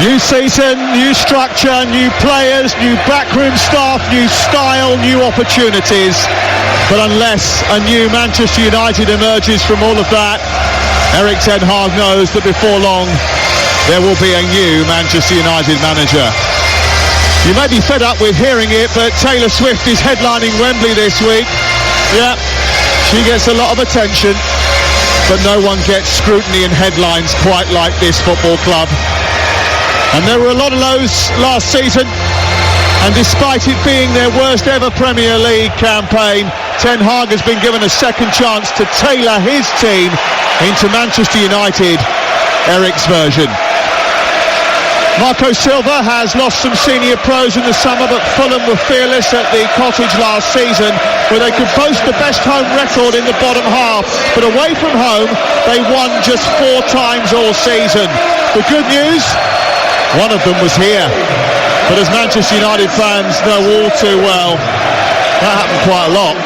New season, new structure, new players, new backroom staff, new style, new opportunities. But unless a new Manchester United emerges from all of that, Erik ten Hag knows that before long there will be a new Manchester United manager. You may be fed up with hearing it, but Taylor Swift is headlining Wembley this week. Yeah, she gets a lot of attention, but no one gets scrutiny and headlines quite like this football club. And there were a lot of lows last season, and despite it being their worst ever Premier League campaign, Ten Hag has been given a second chance to tailor his team into Manchester United, Erik's version. Marco Silva has lost some senior pros in the summer, but Fulham were fearless at the Cottage last season, where they could boast the best home record in the bottom half. But away from home, they won just 4 times all season. The good news, one of them was here. But as Manchester United fans know all too well, that happened quite a lot.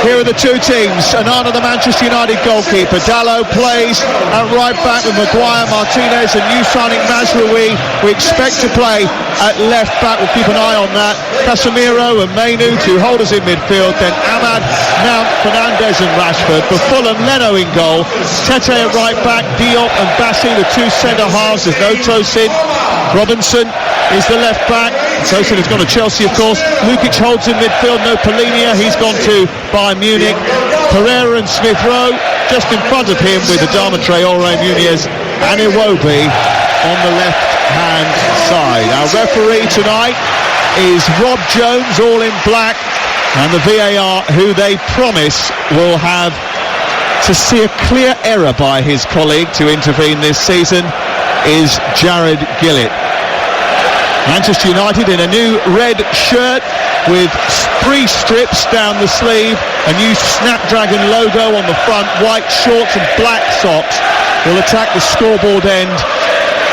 Here are the two teams. Onana, the Manchester United goalkeeper. Dalot plays at right back with Maguire, Martinez and new signing Mazraoui. We expect to play at left back. We'll keep an eye on that. Casemiro and Mainu, two holders in midfield. Then Ahmad, Mount, Fernandes and Rashford. For Fulham, Leno in goal. Tete at right back. Diop and Bassi, the two centre halves. There's no Tosin. Robinson is the left back. Tosin has gone to Chelsea, of course. Lukic holds in midfield. No Polinia. He's gone to Bayern Munich. Pereira and Smith Rowe just in front of him with Adama Traore, Muniz and Iwobi on the left-hand side. Our referee tonight is Rob Jones, all in black, and the VAR, who they promise will have to see a clear error by his colleague to intervene this season, is Jared Gillett. Manchester United in a new red shirt with 3 strips down the sleeve, a new Snapdragon logo on the front, white shorts and black socks, will attack the scoreboard end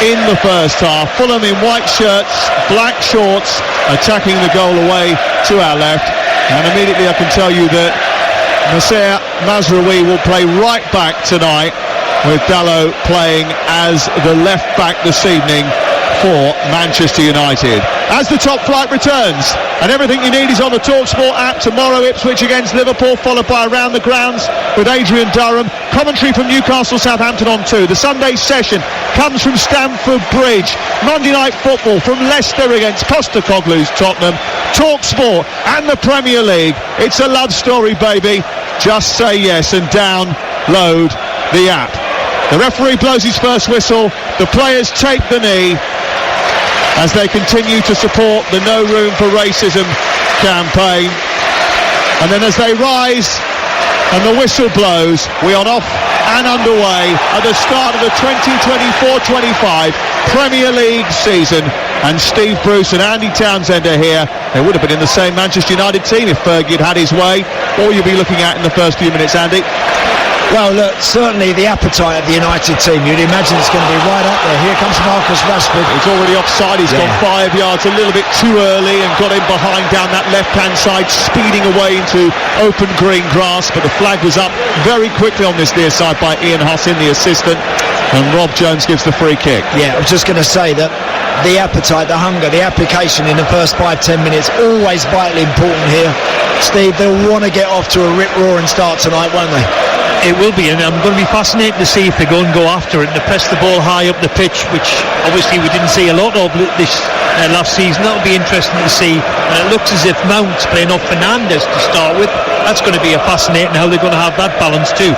in the first half. Fulham in white shirts, black shorts, attacking the goal away to our left. And immediately I can tell you that Nasser Mazraoui will play right back tonight, with Dalot playing as the left back this evening for Manchester United. As the top flight returns, and everything you need is on the TalkSport app. Tomorrow Ipswich against Liverpool, followed by Around the Grounds with Adrian Durham. Commentary from Newcastle Southampton on 2. The Sunday session comes from Stamford Bridge. Monday Night Football from Leicester against Postecoglou's Tottenham. TalkSport and the Premier League. It's a love story, baby. Just say yes and download the app. The referee blows his first whistle. The players take the knee as they continue to support the No Room for Racism campaign. And then as they rise and the whistle blows, we are off and underway at the start of the 2024-25 Premier League season. And Steve Bruce and Andy Townsend are here. They would have been in the same Manchester United team if Fergie had his way. All you'll be looking at in the first few minutes, Andy. Well, look, certainly the appetite of the United team, you'd imagine it's going to be right up there. Here comes Marcus Rashford. He's already offside. He's gone 5 yards a little bit too early and got in behind down that left-hand side, speeding away into open green grass. But the flag was up very quickly on this near side by Ian Hussin, the assistant. And Rob Jones gives the free kick. Yeah, I was just going to say that the appetite, the hunger, the application in the first 5-10 minutes, always vitally important here. Steve, they'll want to get off to a rip-roaring start tonight, won't they? It will be, and I'm going to be fascinated to see if they go and go after it and they press the ball high up the pitch, which obviously we didn't see a lot of this last season. That'll be interesting to see. And it looks as if Mount's playing off Fernandes to start with. That's going to be a fascinating how they're going to have that balance too.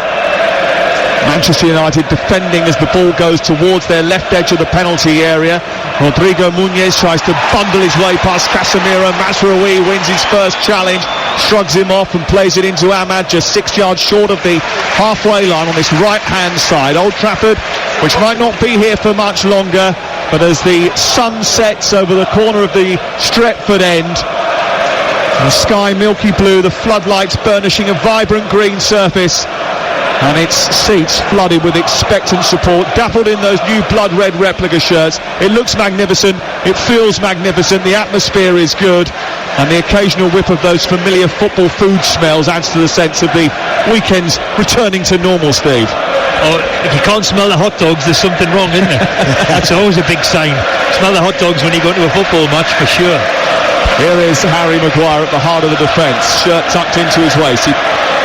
Manchester United defending as the ball goes towards their left edge of the penalty area. Rodrigo Muniz tries to bundle his way past Casemiro. Mazraoui wins his first challenge, shrugs him off and plays it into Ahmad, just 6 yards short of the halfway line on this right hand side. Old Trafford, which might not be here for much longer, but as the sun sets over the corner of the Stretford end, the sky milky blue, the floodlights burnishing a vibrant green surface, and its seats flooded with expectant support, dappled in those new blood red replica shirts. It looks magnificent, it feels magnificent, the atmosphere is good, and the occasional whiff of those familiar football food smells adds to the sense of the weekend's returning to normal, Steve. or if you can't smell the hot dogs, there's something wrong, isn't there? That's always a big sign. Smell the hot dogs when you go to a football match, for sure. Here is Harry Maguire at the heart of the defence, shirt tucked into his waist. He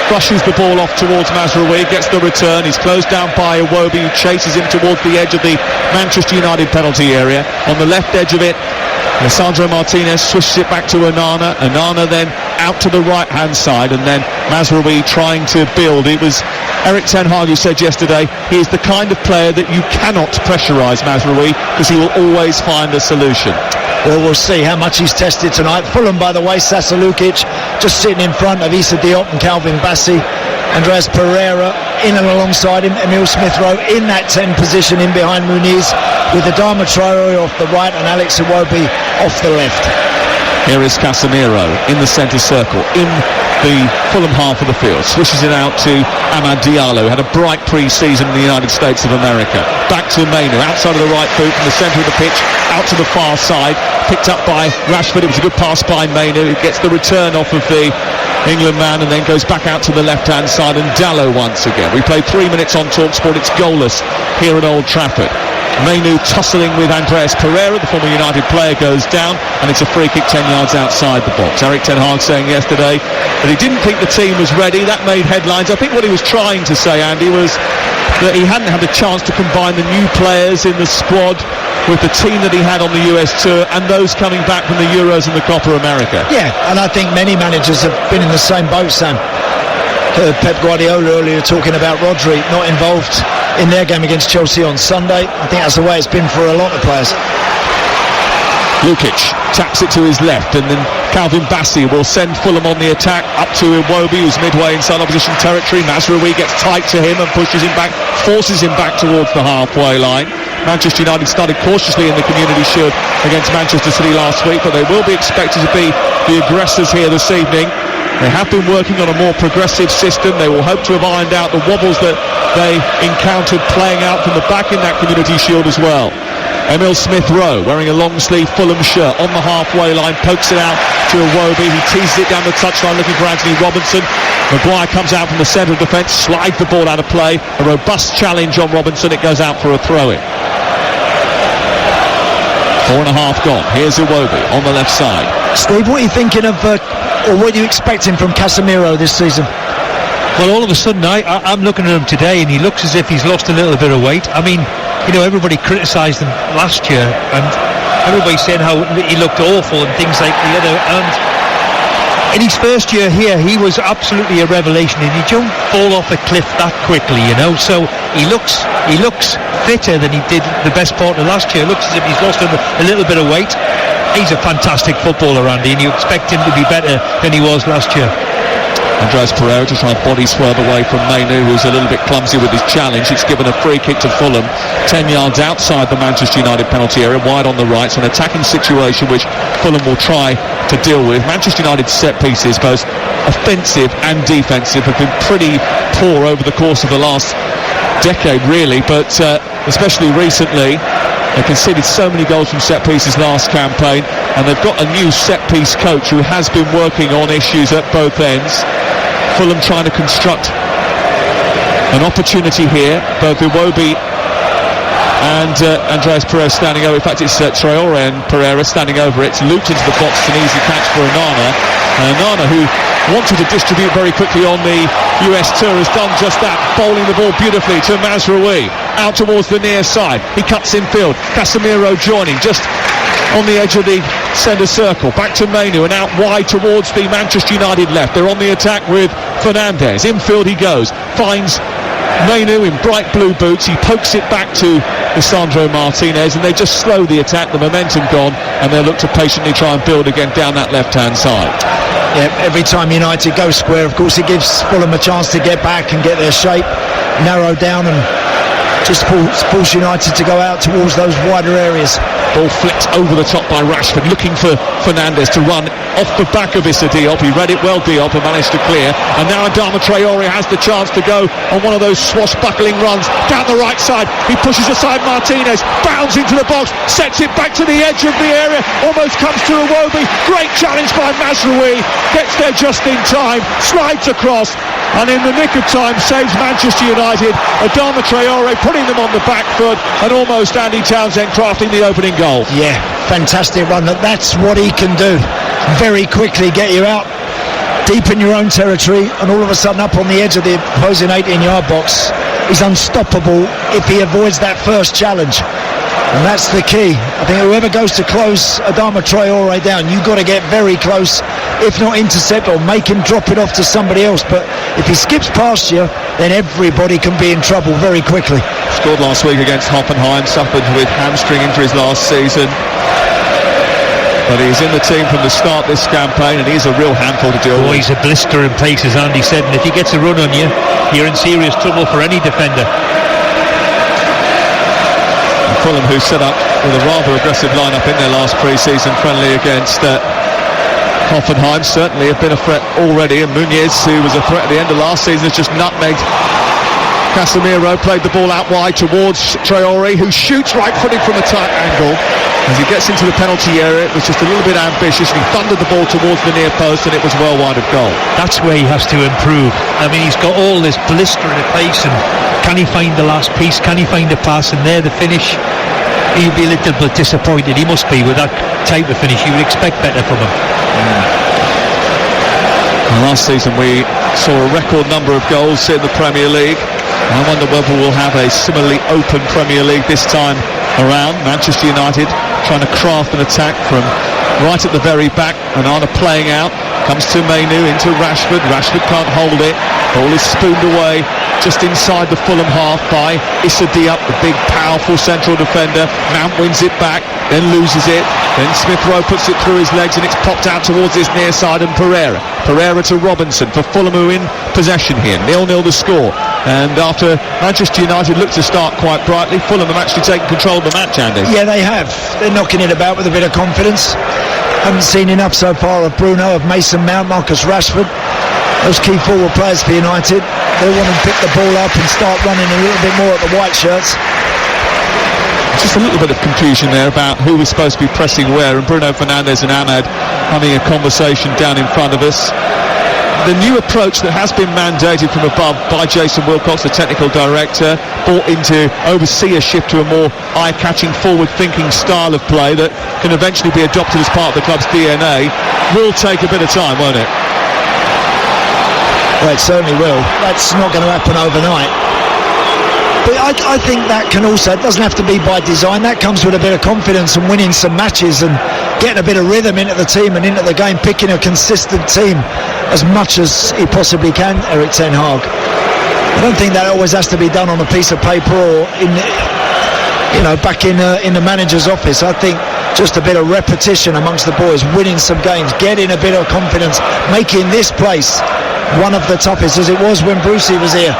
brushes the ball off towards Mazraoui, gets the return. He's closed down by Iwobi, who chases him towards the edge of the Manchester United penalty area. On the left edge of it, Alessandro Martinez swishes it back to Onana. Onana then out to the right hand side, and then Mazraoui trying to build. It was Erik ten Hag who said yesterday he is the kind of player that you cannot pressurise Mazraoui, because he will always find a solution. Well, we'll see how much he's tested tonight. Fulham, by the way, Sasa Lukic just sitting in front of Issa Diop and Calvin Bassey. Andreas Pereira in and alongside him. Emil Smith-Rowe in that 10 position in behind Muniz, with Adama Traore off the right and Alex Iwobi off the left. Here is Casemiro in the centre circle, in the Fulham half of the field. Swishes it out to Amad Diallo, had a bright pre-season in the United States of America. Back to Mainu, outside of the right boot, from the centre of the pitch, out to the far side. Picked up by Rashford. It was a good pass by Mainu. It gets the return off of the England man and then goes back out to the left-hand side, and Dallo once again. We played 3 minutes on TalkSport. It's goalless here at Old Trafford. Mainu tussling with Andreas Pereira, the former United player, goes down, and it's a free kick 10 yards outside the box. Erik ten Hag saying yesterday that he didn't think the team was ready. That made headlines. I think what he was trying to say, Andy, was that he hadn't had a chance to combine the new players in the squad with the team that he had on the US tour and those coming back from the Euros and the Copa America. Yeah, and I think many managers have been in the same boat, Sam. Heard Pep Guardiola earlier talking about Rodri not involved in their game against Chelsea on Sunday. I think that's the way it's been for a lot of players. Lukic taps it to his left, and then Calvin Bassey will send Fulham on the attack up to Iwobi, who's midway inside opposition territory. Mazraoui gets tight to him and pushes him back, forces him back towards the halfway line. Manchester United started cautiously in the Community Shield against Manchester City last week, but they will be expected to be the aggressors here this evening. They have been working on a more progressive system. They will hope to have ironed out the wobbles that they encountered playing out from the back in that Community Shield as well. Emil Smith-Rowe, wearing a long-sleeve Fulham shirt, on the halfway line, pokes it out to Iwobi. He teases it down the touchline looking for Anthony Robinson. Maguire comes out from the centre of defence, slides the ball out of play. A robust challenge on Robinson. It goes out for a throw-in. 4.5 gone. Here's Iwobi on the left side. Steve, what are you thinking of, or what are you expecting from Casemiro this season? Well, all of a sudden, I'm looking at him today, and he looks as if he's lost a little bit of weight. I mean, you know, everybody criticised him last year, and everybody said how he looked awful and things like the other. And in his first year here, he was absolutely a revelation, and he don't fall off a cliff that quickly, you know. So he looks fitter than he did the best part of last year. It looks as if he's lost a little bit of weight. He's a fantastic footballer, Andy, and you expect him to be better than he was last year. Andreas Pereira to try and body swerve away from Mainu, who's a little bit clumsy with his challenge. It's given a free kick to Fulham, 10 yards outside the Manchester United penalty area, wide on the right. It's an attacking situation which Fulham will try to deal with. Manchester United's set pieces, both offensive and defensive, have been pretty poor over the course of the last decade, really, but especially recently. They conceded so many goals from set pieces last campaign, and they've got a new set piece coach who has been working on issues at both ends. Fulham trying to construct an opportunity here. Both Iwobi and Andreas Pereira standing over. In fact, it's Traore and Pereira standing over it. It's looped into the box. It's an easy catch for Onana. And Onana, who wanted to distribute very quickly on the US tour, has done just that, bowling the ball beautifully to Mazraoui out towards the near side. He cuts in field. Casemiro joining just on the edge of the centre circle. Back to Mainu and out wide towards the Manchester United left. They're on the attack with Fernandes. Infield he goes, finds Mainu in bright blue boots. He pokes it back to Alessandro Martinez, and they just slow the attack. The momentum gone, and they'll look to patiently try and build again down that left-hand side. Yeah, every time United go square, of course, it gives Fulham a chance to get back and get their shape narrowed down, and just force United to go out towards those wider areas. Ball flicked over the top by Rashford, looking for Fernandes to run off the back of Issa Diop. He read it well, Diop, and managed to clear. And now Adama Traore has the chance to go on one of those swashbuckling runs down the right side. He pushes aside Martinez, bounds into the box, sets it back to the edge of the area, almost comes to Iwobi. Great challenge by Mazraoui, gets there just in time, slides across, and in the nick of time saves Manchester United. Adama Traore putting them on the back foot, and almost Andy Townsend crafting the opening goal. Yeah, fantastic run. That's what he can do. Very quickly get you out deep in your own territory, and all of a sudden up on the edge of the opposing 18-yard box. He's unstoppable if he avoids that first challenge. And that's the key. I think whoever goes to close Adama Traore down, you've got to get very close, if not intercept or make him drop it off to somebody else. But if he skips past you, then everybody can be in trouble very quickly. Scored last week against Hoffenheim, suffered with hamstring injuries last season. But he's in the team from the start this campaign, and he's a real handful to deal with. He's a blister in places, Andy said, and if he gets a run on you, you're in serious trouble for any defender. Fulham, who set up with a rather aggressive lineup in their last pre-season friendly against Hoffenheim, certainly have been a threat already, and Muniz, who was a threat at the end of last season, has just nutmegged Casemiro. Played the ball out wide towards Traore, who shoots right-footed from a tight angle. As he gets into the penalty area, it was just a little bit ambitious, and he thundered the ball towards the near post, and it was well wide of goal. That's where he has to improve. I mean, he's got all this blister in the pace, and can he find the last piece? Can he find the pass? And there, the finish. He'll be a little bit disappointed. He must be with that type of finish. You would expect better from him. Last season we saw a record number of goals in the Premier League. I wonder whether we'll have a similarly open Premier League this time around. Manchester United trying to craft an attack from right at the very back, and Arna playing out, comes to Mainu, into Rashford. Rashford can't hold it. Ball is spooned away just inside the Fulham half by Issa Diop, the big powerful central defender. Mount wins it back, then loses it, then Smith Rowe puts it through his legs, and it's popped out towards his near side, and Pereira to Robinson for Fulham, who in possession here. 0-0 the score, and after Manchester United looked to start quite brightly, Fulham have actually taken control of the match, Andy. Yeah, they have. They're knocking it about with a bit of confidence. Haven't seen enough so far of Bruno, of Mason Mount, Marcus Rashford, those key forward players for United. They want to pick the ball up and start running a little bit more at the white shirts. Just a little bit of confusion there about who was supposed to be pressing where, and Bruno Fernandes and Ahmed having a conversation down in front of us. The new approach that has been mandated from above by Jason Wilcox, the technical director, brought in to oversee a shift to a more eye-catching, forward-thinking style of play that can eventually be adopted as part of the club's DNA, will take a bit of time, won't it? Well, it certainly will. That's not going to happen overnight. But I think that can also, it doesn't have to be by design, that comes with a bit of confidence and winning some matches and getting a bit of rhythm into the team and into the game, picking a consistent team as much as he possibly can, Erik ten Hag. I don't think that always has to be done on a piece of paper or in, back in the manager's office. I think just a bit of repetition amongst the boys, winning some games, getting a bit of confidence, making this place one of the toughest, as it was when Brucey was here.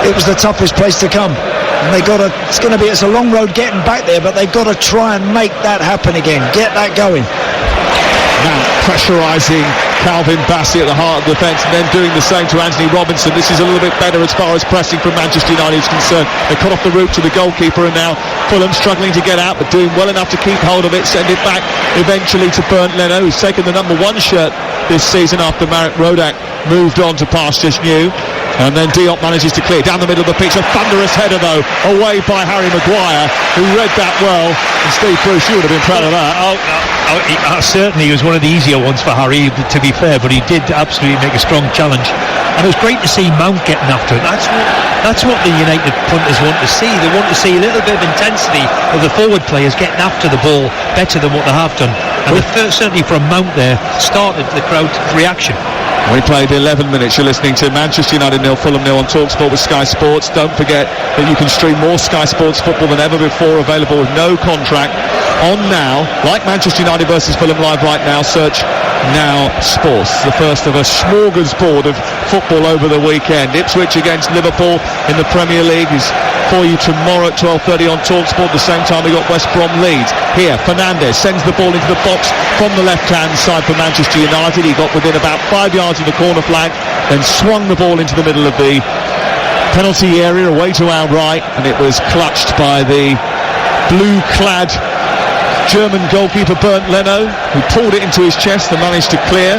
It was the toughest place to come, and it's a long road getting back there, but they've got to try and make that happen again, get that going. Now pressurising Calvin Bassey at the heart of the defence, and then doing the same to Anthony Robinson. This is a little bit better as far as pressing from Manchester United is concerned. They cut off the route to the goalkeeper, and now Fulham struggling to get out, but doing well enough to keep hold of it, send it back eventually to Bernd Leno, who's taken the number 1 shirt this season after Marek Rodak moved on to pastures new. And then Diop manages to clear down the middle of the pitch. A thunderous header, though, away by Harry Maguire, who read that well. And Steve Bruce, you would have been proud of that. Certainly it was one of the easier ones for Harry, to be fair, but he did absolutely make a strong challenge. And it was great to see Mount getting after it. That's what the United punters want to see. They want to see a little bit of intensity of the forward players getting after the ball better than what they have done. And certainly from Mount there started the crowd reaction. We played 11 minutes. You're listening to Manchester United 0, Fulham 0 on TalkSport with Sky Sports. Don't forget that you can stream more Sky Sports football than ever before, available with no contract on now. Like Manchester United versus Fulham live right now, search Now Sports. The first of a smorgasbord of football over the weekend. Ipswich against Liverpool in the Premier League is for you tomorrow at 12:30 on TalkSport. At the same time we got West Brom Leeds. Here Fernandes sends the ball into the box from the left hand side for Manchester United. He got within about 5 yards of the corner flag, then swung the ball into the middle of the penalty area away to our right, and it was clutched by the blue clad German goalkeeper Bernd Leno, who pulled it into his chest and managed to clear.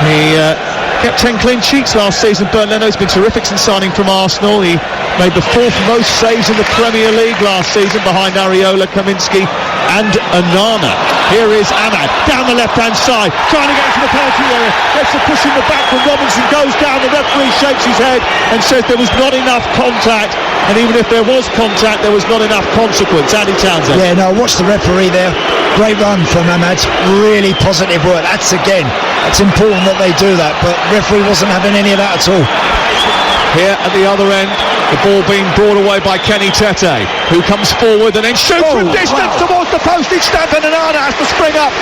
He kept 10 clean sheets last season. Bernd Leno's been terrific since signing from Arsenal. He made the 4th most saves in the Premier League last season, behind Areola, Kaminski and Onana. Here is Ahmad down the left-hand side, trying to get into the penalty area. Gets the push in the back from Robinson, goes down. The referee shakes his head and says there was not enough contact, and even if there was contact, there was not enough consequence. Andy Townsend. Yeah, no, watch the referee there. Great run from Ahmad. Really positive work. That's important that they do that, but referee wasn't having any of that at all. Here at the other end, the ball being brought away by Kenny Tete, who comes forward and then shoots from distance towards the post. Each step, and Onana has to spring up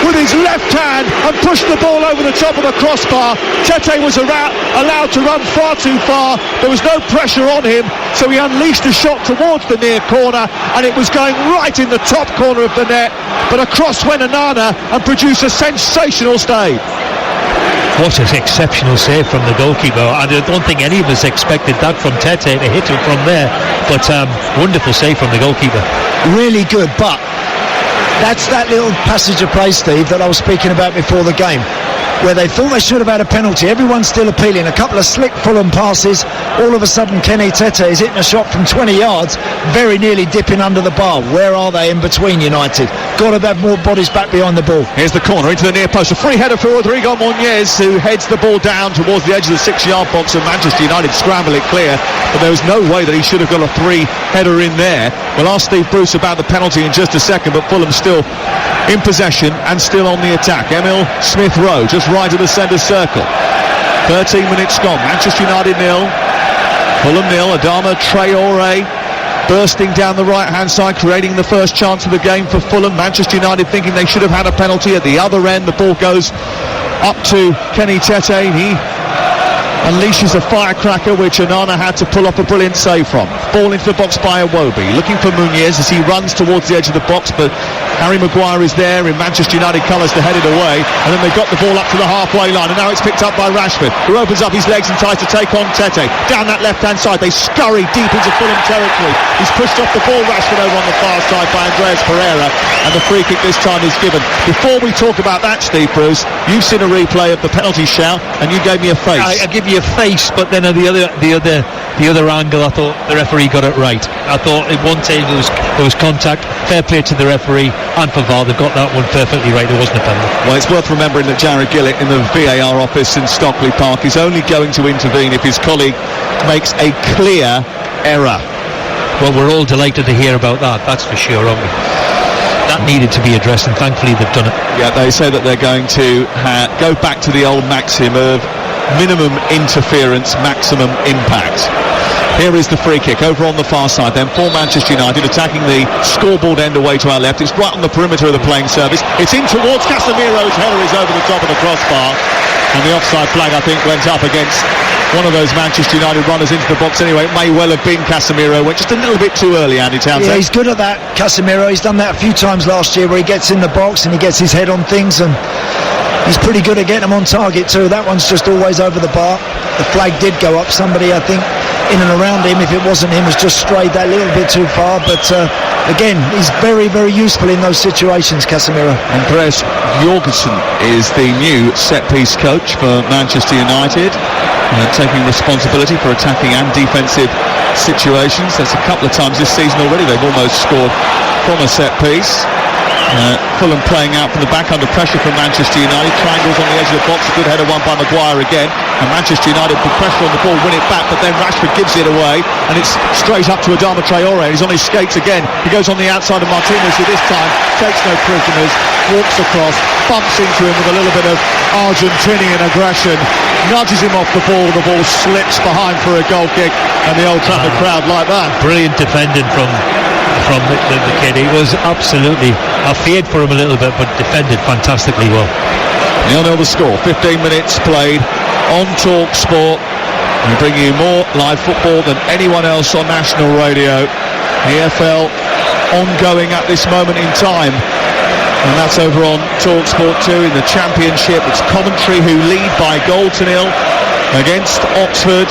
with his left hand and push the ball over the top of the crossbar. Tete was allowed to run far too far. There was no pressure on him, so he unleashed a shot towards the near corner, and it was going right in the top corner of the net. But across went Onana and produced a sensational save. What an exceptional save from the goalkeeper. I don't think any of us expected that from Tete to hit him from there, but wonderful save from the goalkeeper. Really good, but that's that little passage of play, Steve, that I was speaking about before the game, where they thought they should have had a penalty. Everyone's still appealing. A couple of slick Fulham passes. All of a sudden, Kenny Tete is hitting a shot from 20 yards, very nearly dipping under the bar. Where are they in between, United? Got to have more bodies back behind the ball. Here's the corner into the near post. A free header for Rodrigo Muñez, who heads the ball down towards the edge of the 6-yard box, and Manchester United scramble it clear. But there was no way that he should have got a header in there. We'll ask Steve Bruce about the penalty in just a second, but Fulham still in possession and still on the attack. Emil Smith-Rowe just right of the centre circle. 13 minutes gone. Manchester United 0, Fulham 0. Adama Traore bursting down the right hand side, creating the first chance of the game for Fulham. Manchester United thinking they should have had a penalty. At the other end, the ball goes up to Kenny Tete. He unleashes a firecracker which Onana had to pull off a brilliant save from. Ball into the box by Iwobi, looking for Muñez as he runs towards the edge of the box, but Harry Maguire is there in Manchester United colours to head it away, and then they got the ball up to the halfway line, and now it's picked up by Rashford, who opens up his legs and tries to take on Tete. Down that left hand side, they scurry deep into Fulham territory. He's pushed off the ball, Rashford, over on the far side by Andreas Pereira, and the free kick this time is given. Before we talk about that, Steve Bruce, you've seen a replay of the penalty shout, and you gave me a face. I give you a face, but then at the other angle, I thought the referee got it right. I thought at one time there was contact. Fair play to the referee and for VAR. They've got that one perfectly right. There wasn't a penalty. Well, it's worth remembering that Jared Gillett in the VAR office in Stockley Park is only going to intervene if his colleague makes a clear error. Well, we're all delighted to hear about that. That's for sure, aren't we? That needed to be addressed, and thankfully they've done it. Yeah, they say that they're going to go back to the old maxim of minimum interference, maximum impact. Here is the free kick over on the far side then for Manchester United, attacking the scoreboard end away to our left. It's right on the perimeter of the playing surface. It's in towards Casemiro's header, is over the top of the crossbar, and the offside flag I think went up against one of those Manchester United runners into the box anyway. It may well have been Casemiro. Went just a little bit too early, Andy Townsend. Yeah, he's good at that, Casemiro. He's done that a few times last year where he gets in the box and he gets his head on things, and he's pretty good at getting them on target too. That one's just always over the bar. The flag did go up. Somebody, I think, in and around him, if it wasn't him, has just strayed that little bit too far. But again, he's very, very useful in those situations, Casemiro. Andreas Jorgensen is the new set-piece coach for Manchester United, taking responsibility for attacking and defensive situations. That's a couple of times this season already they've almost scored from a set-piece. Fulham playing out from the back under pressure from Manchester United. Triangles on the edge of the box. A good header won by Maguire again. And Manchester United put pressure on the ball, win it back, but then Rashford gives it away, and it's straight up to Adama Traore. He's on his skates again. He goes on the outside of Martinez, who this time takes no prisoners, walks across, bumps into him with a little bit of Argentinian aggression, nudges him off the ball slips behind for a goal kick, and the Old Trafford crowd like that. Brilliant defending from the kid. He was absolutely, I feared for him a little bit, but defended fantastically well. 0-0 the score, 15 minutes played on Talk Sport. We bring you more live football than anyone else on national radio. EFL ongoing at this moment in time, and that's over on Talk Sport 2 in the Championship. It's Coventry who lead by 0-0 against Oxford.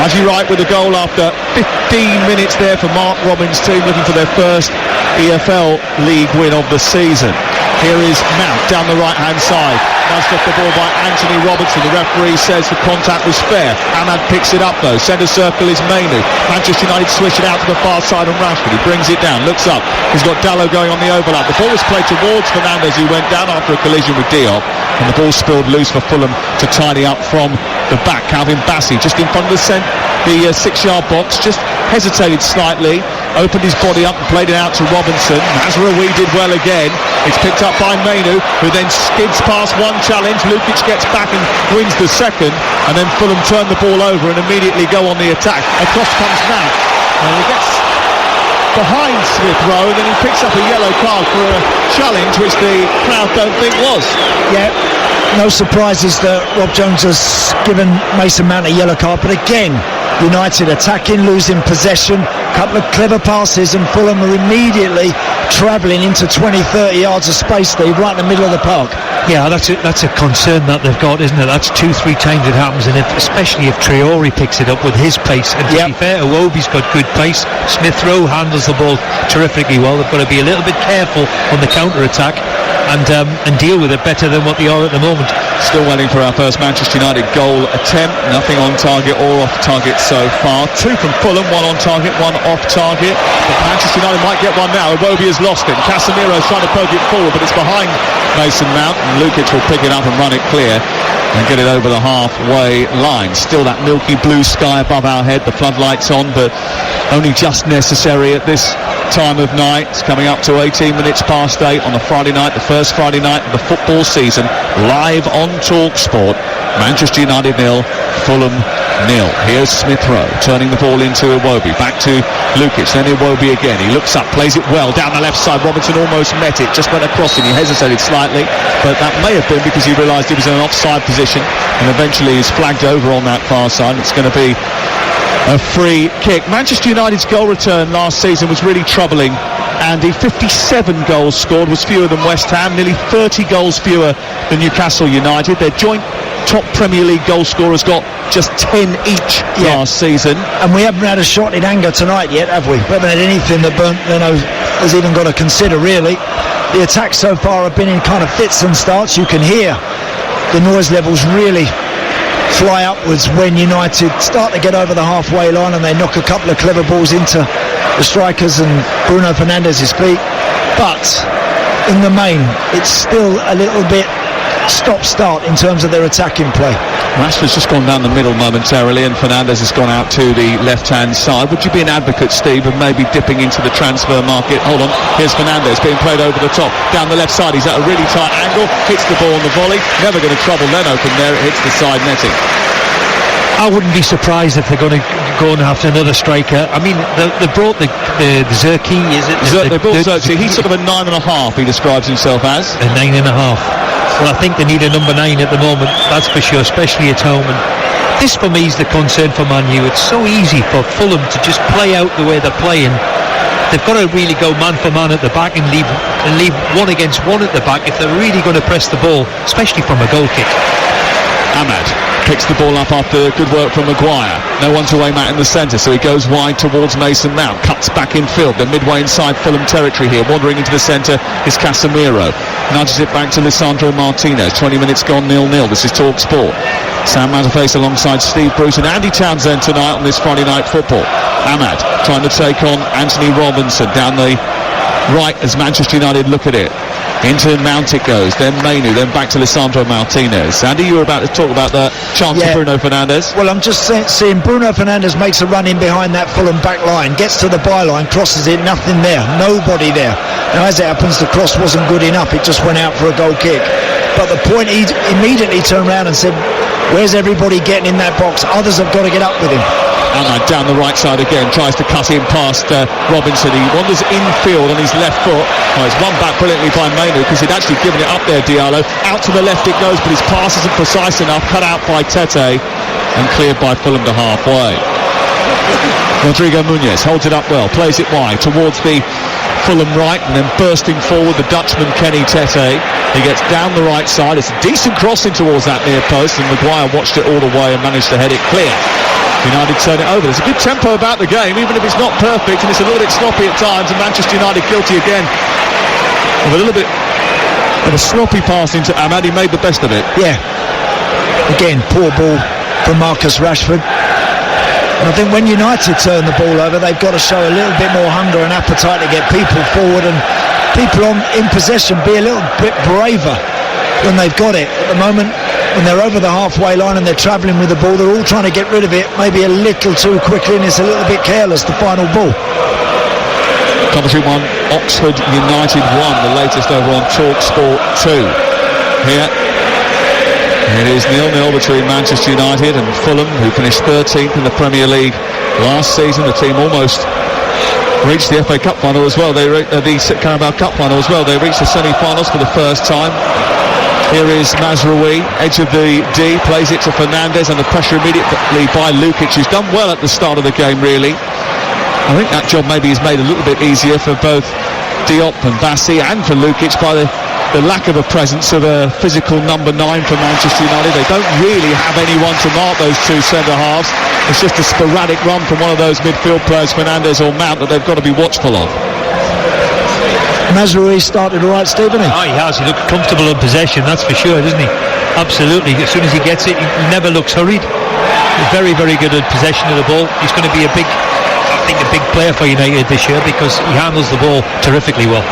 Haji Wright with a goal after 15 minutes there for Mark Robins' team, looking for their first EFL League win of the season. Here is Mount down the right-hand side. Nudged off the ball by Anthony Robertson. The referee says the contact was fair. Ahmad picks it up though. Centre circle is Mainu. Manchester United switch it out to the far side on Rashford. He brings it down, looks up. He's got Dalot going on the overlap. The ball was played towards Fernandes, who went down after a collision with Diop. And the ball spilled loose for Fulham to tidy up from the back. Calvin Bassey just in front of the 6-yard box, just hesitated slightly, opened his body up and played it out to Robinson. Mazraoui did well again. It's picked up by Mainu, who then skids past one challenge. Lukic gets back and wins the second, and then Fulham turn the ball over and immediately go on the attack. Across comes Mount, and he gets behind Smith Rowe, and then he picks up a yellow card for a challenge which the crowd don't think was. Yeah, no surprises that Rob Jones has given Mason Mount a yellow card, but again, United attacking, losing possession, a couple of clever passes, and Fulham are immediately travelling into 20-30 yards of space, Steve, right in the middle of the park. Yeah, that's a concern that they've got, isn't it? That's 2-3 times it happens, and especially if Traore picks it up with his pace. And to be fair, Iwobi's got good pace. Smith Rowe handles the ball terrifically well. They've got to be a little bit careful on the counter-attack and deal with it better than what they are at the moment. Still waiting for our first Manchester United goal attempt. Nothing on target or off target so far. 2 from Fulham, 1 on target, 1 off target. But Manchester United might get one now. Iwobi has lost it. Casemiro's trying to poke it forward, but it's behind Mason Mount, and Lukic will pick it up and run it clear and get it over the halfway line. Still that milky blue sky above our head, the floodlights on, but only just necessary at this time of night. It's coming up to 18 minutes past 8 on a Friday night, the first Friday night of the football season, live on TalkSport. Manchester United 0, Fulham 0. Here's Smith Rowe turning the ball into Iwobi, back to Lukic, then Iwobi again. He looks up, plays it well down the left side. Robinson almost met it, just went across him. He hesitated slightly, but that may have been because he realised he was in an offside position, and eventually he's flagged over on that far side. It's going to be a free kick. Manchester United's goal return last season was really troubling. Andy, 57 goals scored, was fewer than West Ham, nearly 30 goals fewer than Newcastle United. Their joint top Premier League goal scorers got just 10 each last season. And we haven't had a shot in anger tonight yet, have we? We haven't had anything that has even got to consider, really. The attacks so far have been in kind of fits and starts. You can hear the noise levels really fly upwards when United start to get over the halfway line and they knock a couple of clever balls into the strikers and Bruno Fernandes' feet. But in the main, it's still a little bit stop-start in terms of their attacking play. Rashford's just gone down the middle momentarily, and Fernandes has gone out to the left-hand side. Would you be an advocate, Steve, of maybe dipping into the transfer market? Hold on, here's Fernandes being played over the top, down the left side. He's at a really tight angle, hits the ball on the volley, never going to trouble Leno from there. It hits the side netting. I wouldn't be surprised if they're going to go and after another striker. I mean, they brought the Zerki, is it? They brought Zerki. He's sort of a 9.5, he describes himself as. A 9.5. Well, I think they need a number 9 at the moment, that's for sure, especially at home. And this, for me, is the concern for Man U. It's so easy for Fulham to just play out the way they're playing. They've got to really go man for man at the back and leave 1 against 1 at the back if they're really going to press the ball, especially from a goal kick. Ahmad picks the ball up after good work from Maguire. No one to aim at in the centre, so he goes wide towards Mason Mount, cuts back in field. They're midway inside Fulham territory here. Wandering into the centre is Casemiro, nudges it back to Lisandro Martinez. 20 minutes gone, 0-0. This is TalkSport. Sam Matterface alongside Steve Bruce and Andy Townsend tonight on this Friday Night Football. Ahmad trying to take on Anthony Robinson down the right as Manchester United look at it. Into Mount it goes, then Mainu, then back to Lisandro Martinez. Andy, you were about to talk about the chance of Bruno Fernandes. Well, I'm just seeing Bruno Fernandes makes a run in behind that Fulham back line, gets to the byline, crosses it, nothing there, nobody there. Now, as it happens, the cross wasn't good enough, it just went out for a goal kick. But the point, he immediately turned around and said, where's everybody getting in that box? Others have got to get up with him. Ahmad down the right side again, tries to cut in past Robinson. He wanders infield on his left foot. Oh, it's won back brilliantly by Mainu because he'd actually given it up there, Diallo. Out to the left it goes, but his pass isn't precise enough. Cut out by Tete and cleared by Fulham to halfway. Rodrigo Muñoz holds it up well, plays it wide towards the Fulham right, and then bursting forward the Dutchman Kenny Tete. He gets down the right side. It's a decent crossing towards that near post, and Maguire watched it all the way and managed to head it clear. United turn it over. There's a good tempo about the game, even if it's not perfect, and it's a little bit sloppy at times, and Manchester United guilty again of a little bit But a sloppy pass into Ahmad, he made the best of it. Yeah. Again, poor ball from Marcus Rashford. And I think when United turn the ball over, they've got to show a little bit more hunger and appetite to get people forward, and people in possession be a little bit braver when they've got it. At the moment, when they're over the halfway line and they're travelling with the ball, they're all trying to get rid of it maybe a little too quickly, and it's a little bit careless, the final ball. Coventry 1, Oxford United 1, the latest over on TalkSport 2. Here it is 0-0 between Manchester United and Fulham, who finished 13th in the Premier League last season. The team almost reached the FA Cup final as well. The Carabao Cup final as well. They reached the semi-finals for the first time. Here is Mazraoui, edge of the D, plays it to Fernandes, under pressure immediately by Lukic, who's done well at the start of the game, really. I think that job maybe is made a little bit easier for both Diop and Bassi, and for Lukic by the lack of a presence of a physical number 9 for Manchester United. They don't really have anyone to mark those two centre-halves. It's just a sporadic run from one of those midfield players, Fernandes or Mount, that they've got to be watchful of. Mazraoui started all right, Steve, hasn't he? Oh, he has. He looked comfortable in possession, that's for sure, doesn't he? Absolutely. As soon as he gets it, he never looks hurried. He's very, very good at possession of the ball. He's going to be a big player for United this year because he handles the ball terrifically well.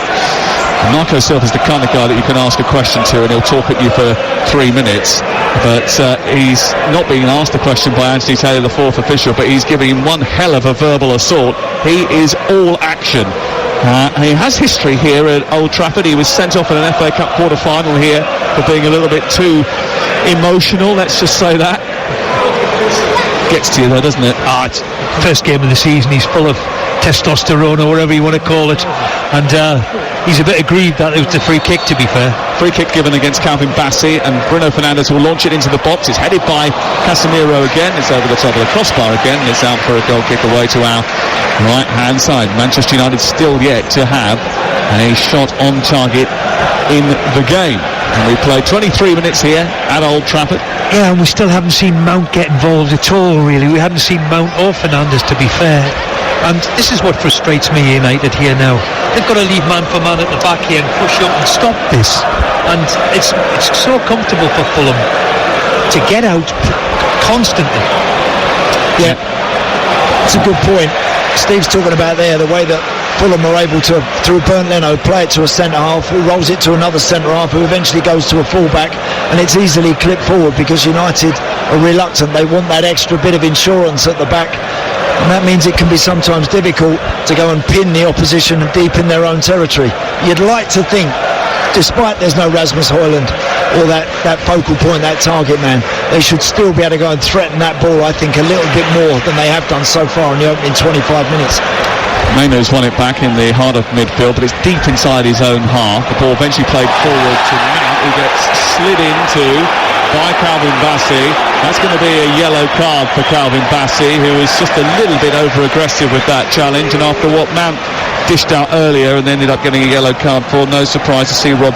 Marco Silva's the kind of guy that you can ask a question to and he'll talk at you for 3 minutes, but he's not being asked a question by Anthony Taylor, the fourth official, but he's giving him one hell of a verbal assault. He is all action. He has history here at Old Trafford. He was sent off in an FA Cup quarter-final here for being a little bit too emotional, let's just say that. Gets to you though, doesn't it? It's first game of the season. He's full of testosterone or whatever you want to call it, and he's a bit aggrieved that it was a free kick, to be fair. Free kick given against Calvin Bassey, and Bruno Fernandes will launch it into the box. It's headed by Casemiro again. It's over the top of the crossbar again, and it's out for a goal kick away to our right hand side. Manchester United still yet to have a shot on target in the game, and we played 23 minutes here at Old Trafford. Yeah, and we still haven't seen Mount get involved at all, really. We haven't seen Mount or Fernandes, to be fair. And this is what frustrates me, United, here now. They've got to leave man for man at the back here and push up and stop this. And it's so comfortable for Fulham to get out constantly. Yeah, it's a good point. Steve's talking about there the way that Fulham are able to, through Bernd Leno, play it to a centre-half, who rolls it to another centre-half, who eventually goes to a full-back, and it's easily clipped forward because United are reluctant. They want that extra bit of insurance at the back, and that means it can be sometimes difficult to go and pin the opposition deep in their own territory. You'd like to think, despite there's no Rasmus Højlund or that focal point, that target man, they should still be able to go and threaten that ball, I think, a little bit more than they have done so far in the opening 25 minutes. Maino's won it back in the heart of midfield, but it's deep inside his own half. The ball eventually played forward to Mount, who gets slid into by Calvin Bassey. That's going to be a yellow card for Calvin Bassey, who was just a little bit over-aggressive with that challenge, and after what Mount dished out earlier and ended up getting a yellow card for, no surprise to see Rob.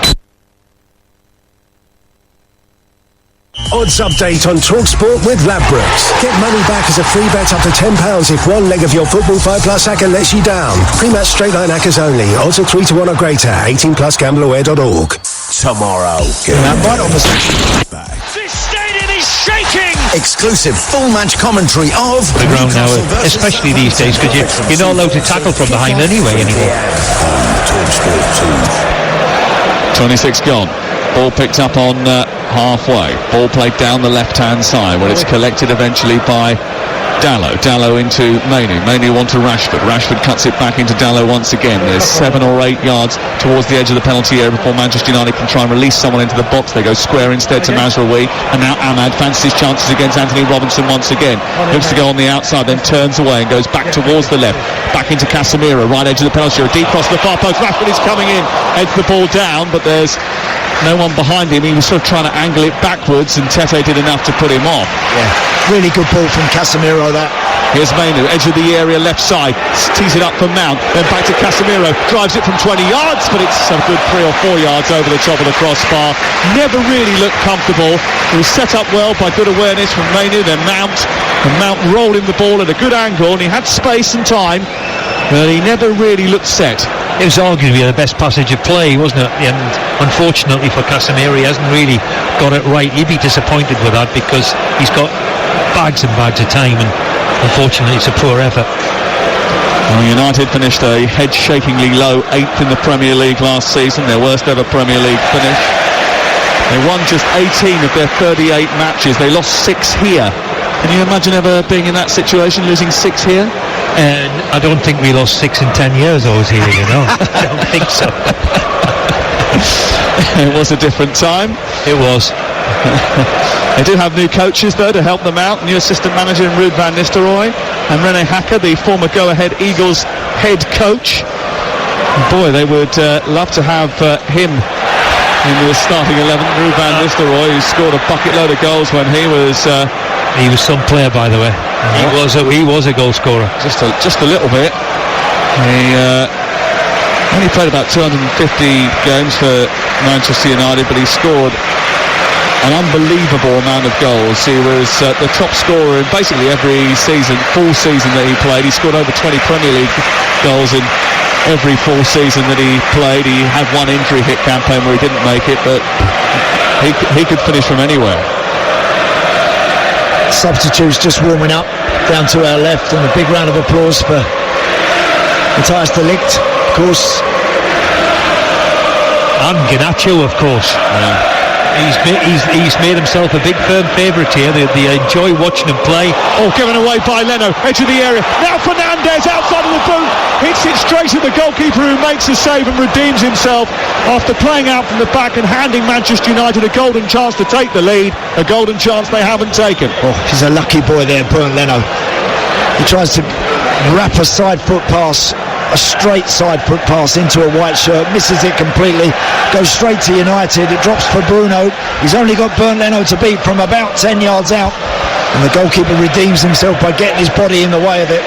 Odds update on TalkSport with Ladbrokes. Get money back as a free bet up to £10 if one leg of your Football 5 Plus acca lets you down. Pre-match straight line accas only. Odds are 3-1 or greater. 18 plus gambleaware.org. Tomorrow. Right on the This stadium is shaking! Exclusive full match commentary of The ground now, especially these days, because you're not allowed to tackle from behind anyway anymore. TalkSport 26 gone. Ball picked up on halfway. Ball played down the left-hand side where it's collected eventually by Dalot. Dalot into Mainu. Mainu on to Rashford. Rashford cuts it back into Dalot once again. There's 7 or 8 yards towards the edge of the penalty area before Manchester United can try and release someone into the box. They go square instead to Mazraoui, and now Ahmad fancies his chances against Anthony Robinson once again. Looks to go on the outside, then turns away and goes back towards the left. Back into Casemiro, right edge of the penalty area. Deep cross to the far post. Rashford is coming in. Heads the ball down, but there's no one behind him. He was sort of trying to angle it backwards, and Tete did enough to put him off. Yeah, really good ball from Casemiro, that. Here's Mainu, edge of the area, left side, tees it up for Mount, then back to Casemiro, drives it from 20 yards, but it's a good 3 or 4 yards over the top of the crossbar. Never really looked comfortable. It was set up well by good awareness from Mainu, then Mount, and Mount rolling the ball at a good angle, and he had space and time, but he never really looked set. It was arguably the best passage of play, wasn't it? And unfortunately for Casemiro, he hasn't really got it right. He'd be disappointed with that because he's got bags and bags of time, and unfortunately it's a poor effort. Well, United finished a head-shakingly low 8th in the Premier League last season, their worst ever Premier League finish. They won just 18 of their 38 matches. They lost 6 here. Can you imagine ever being in that situation, losing 6 here? And I don't think we lost 6 in 10 years I was here, you know. I don't think so. It was a different time. It was. They do have new coaches though to help them out. New assistant manager in Ruud van Nistelrooy and Rene Hacker, the former Go-Ahead Eagles head coach. Boy, they would love to have him in the starting 11. Ruud van Nistelrooy, who scored a bucket load of goals when he was some player, by the way. He was a goal scorer. Just a little bit. He only played about 250 games for Manchester United, but he scored an unbelievable amount of goals. He was the top scorer in basically every season, full season that he played. He scored over 20 Premier League goals in every full season that he played. He had one injury hit campaign where he didn't make it, but he could finish from anywhere. Substitutes just warming up down to our left, and a big round of applause for Matthijs de Ligt, of course, and Garnacho, of course. He's made himself a big firm favourite here. They enjoy watching him play. Oh, given away by Leno, edge of the area. Now Fernandes outside of the boot, hits it straight at the goalkeeper, who makes a save and redeems himself after playing out from the back and handing Manchester United a golden chance to take the lead, a golden chance they haven't taken. Oh, he's a lucky boy there, Bernd Leno. He tries to wrap a side foot pass, a straight side foot pass into a white shirt, misses it completely, goes straight to United. It drops for Bruno. He's only got Bernd Leno to beat from about 10 yards out, and the goalkeeper redeems himself by getting his body in the way of it.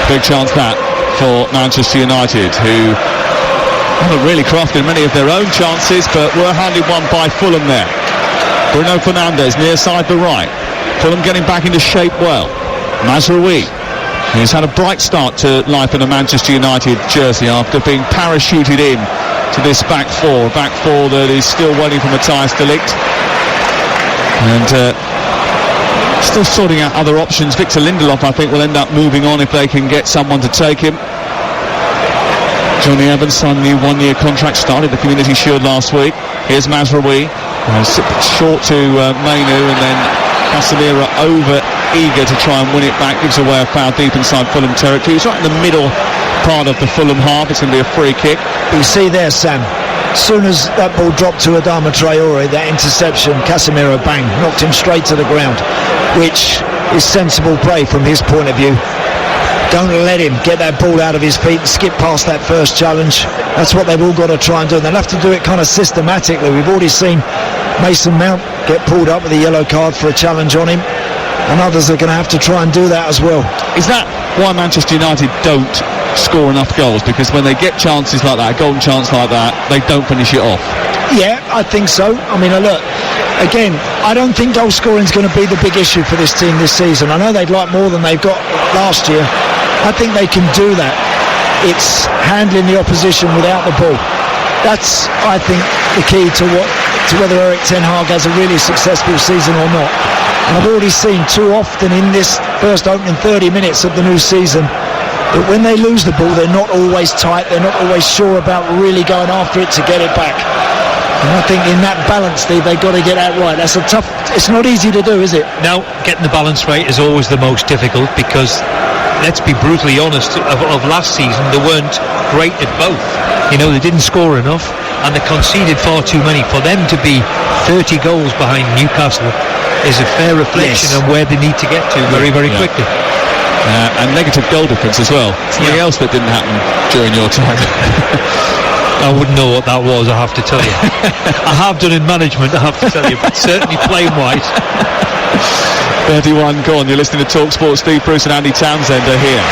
Big chance that for Manchester United, who haven't really crafted many of their own chances, but were handed one by Fulham there. Bruno Fernandes near side the right. Fulham getting back into shape well. Mazraoui, he's had a bright start to life in a Manchester United jersey after being parachuted in to this back four that is still waiting for Matthijs de Ligt, and still sorting out other options. Victor Lindelof, I think, will end up moving on if they can get someone to take him. Johnny Evans signed a new 1-year contract, started the Community Shield last week. Here's Mazraoui, short to Mainu, and then Casemiro over eager to try and win it back, gives away a foul deep inside Fulham territory. He's right in the middle part of the Fulham half. It's going to be a free kick. But you see there, Sam, as soon as that ball dropped to Adama Traore, that interception, Casemiro, bang, knocked him straight to the ground, which is sensible play from his point of view. Don't let him get that ball out of his feet and skip past that first challenge. That's what they've all got to try and do. And they'll have to do it kind of systematically. We've already seen Mason Mount get pulled up with a yellow card for a challenge on him, and others are going to have to try and do that as well. Is that why Manchester United don't score enough goals? Because when they get chances like that, a golden chance like that, they don't finish it off? Yeah, I think so. I mean, look, again, I don't think goal scoring is going to be the big issue for this team this season. I know they'd like more than they've got last year. I think they can do that. It's handling the opposition without the ball. That's, I think, the key to whether Erik ten Hag has a really successful season or not. And I've already seen too often in this first opening 30 minutes of the new season that when they lose the ball, they're not always tight, they're not always sure about really going after it to get it back. And I think in that balance, Steve, they've got to get that right. That's it's not easy to do, is it? No, getting the balance right is always the most difficult, because let's be brutally honest, of last season they weren't great at both. You know, they didn't score enough and they conceded far too many. For them to be 30 goals behind Newcastle is a fair reflection on where they need to get to very, very quickly. And negative goal difference as well. Something else that didn't happen during your time. I wouldn't know what that was, I have to tell you. I have done in management, I have to tell you, but certainly playing wise. 31 gone. You're listening to TalkSport. Steve Bruce and Andy Townsend are here,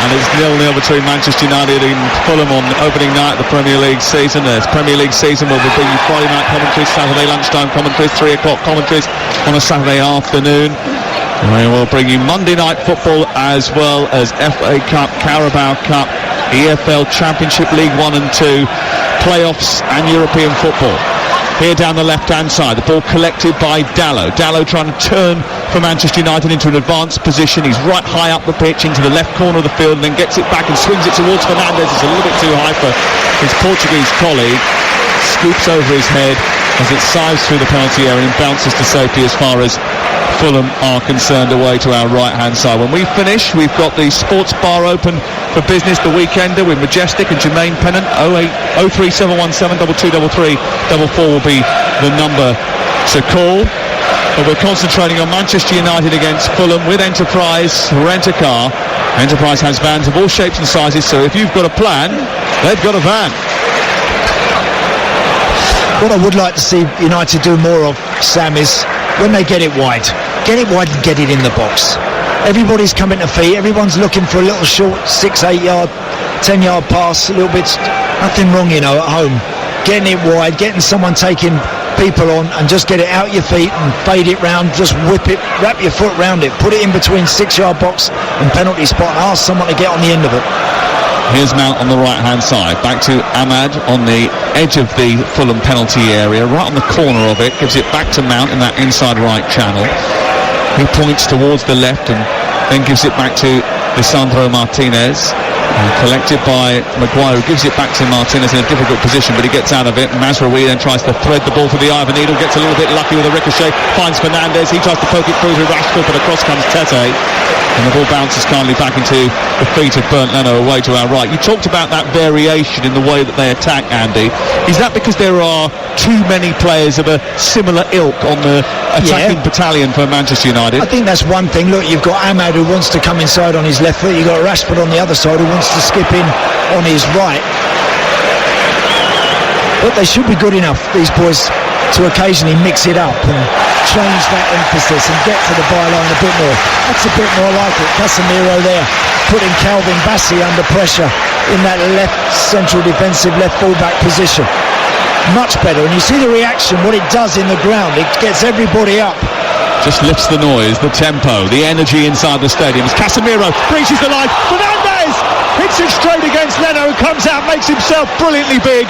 and it's 0-0 between Manchester United and Fulham on opening night of the Premier League season. The Premier League season will bring you Friday night commentaries, Saturday lunchtime commentaries, 3 o'clock commentaries on a Saturday afternoon. We will bring you Monday night football as well as FA Cup, Carabao Cup EFL, Championship, League 1 and 2, playoffs and European football. Here down the left-hand side, the ball collected by Dalot. Dalot trying to turn for Manchester United into an advanced position. He's right high up the pitch into the left corner of the field and then gets it back and swings it towards Fernandes. It's a little bit too high for his Portuguese colleague. Scoops over his head as it sives through the penalty area and bounces to safety as far as Fulham are concerned, away to our right-hand side. When we finish, we've got the sports bar open for business, the Weekender, with Majestic and Jermaine Pennant. 03717223344 will be the number to call. But we're concentrating on Manchester United against Fulham with Enterprise Rent-A-Car. Enterprise has vans of all shapes and sizes, so if you've got a plan, they've got a van. What I would like to see United do more of, Sam, is when they get it wide and get it in the box. Everybody's coming to feet, everyone's looking for a little short 6-8 yard 10 yard pass, a little bit, nothing wrong, at home. Getting it wide, getting someone taking people on, and just get it out your feet and fade it round, just whip it, wrap your foot round it, put it in between 6 yard box and penalty spot and ask someone to get on the end of it. Here's Mount on the right-hand side. Back to Ahmad on the edge of the Fulham penalty area, right on the corner of it. Gives it back to Mount in that inside right channel. He points towards the left and then gives it back to Lisandro Martinez. Collected by Maguire, who gives it back to Martinez in a difficult position, but he gets out of it. Mazraoui then tries to thread the ball for the eye of a needle, gets a little bit lucky with a ricochet, finds Fernandes. He tries to poke it through to Rashford, but across comes Tete. And the ball bounces kindly back into the feet of Bernd Leno away to our right. You talked about that variation in the way that they attack, Andy. Is that because there are too many players of a similar ilk on the attacking battalion for Manchester United? I think that's one thing. Look, you've got Ahmad who wants to come inside on his left foot. You've got Rashford on the other side who wants to skip in on his right. But they should be good enough, these boys, to occasionally mix it up and change that emphasis and get to the byline a bit more. That's a bit more like it. Casemiro there putting Calvin Bassey under pressure in that left central defensive left full-back position. Much better, and you see the reaction, what it does in the ground. It gets everybody up. Just lifts the noise, the tempo, the energy inside the stadium. As Casemiro breaches the line, Fernandes hits it straight against Leno, who comes out, makes himself brilliantly big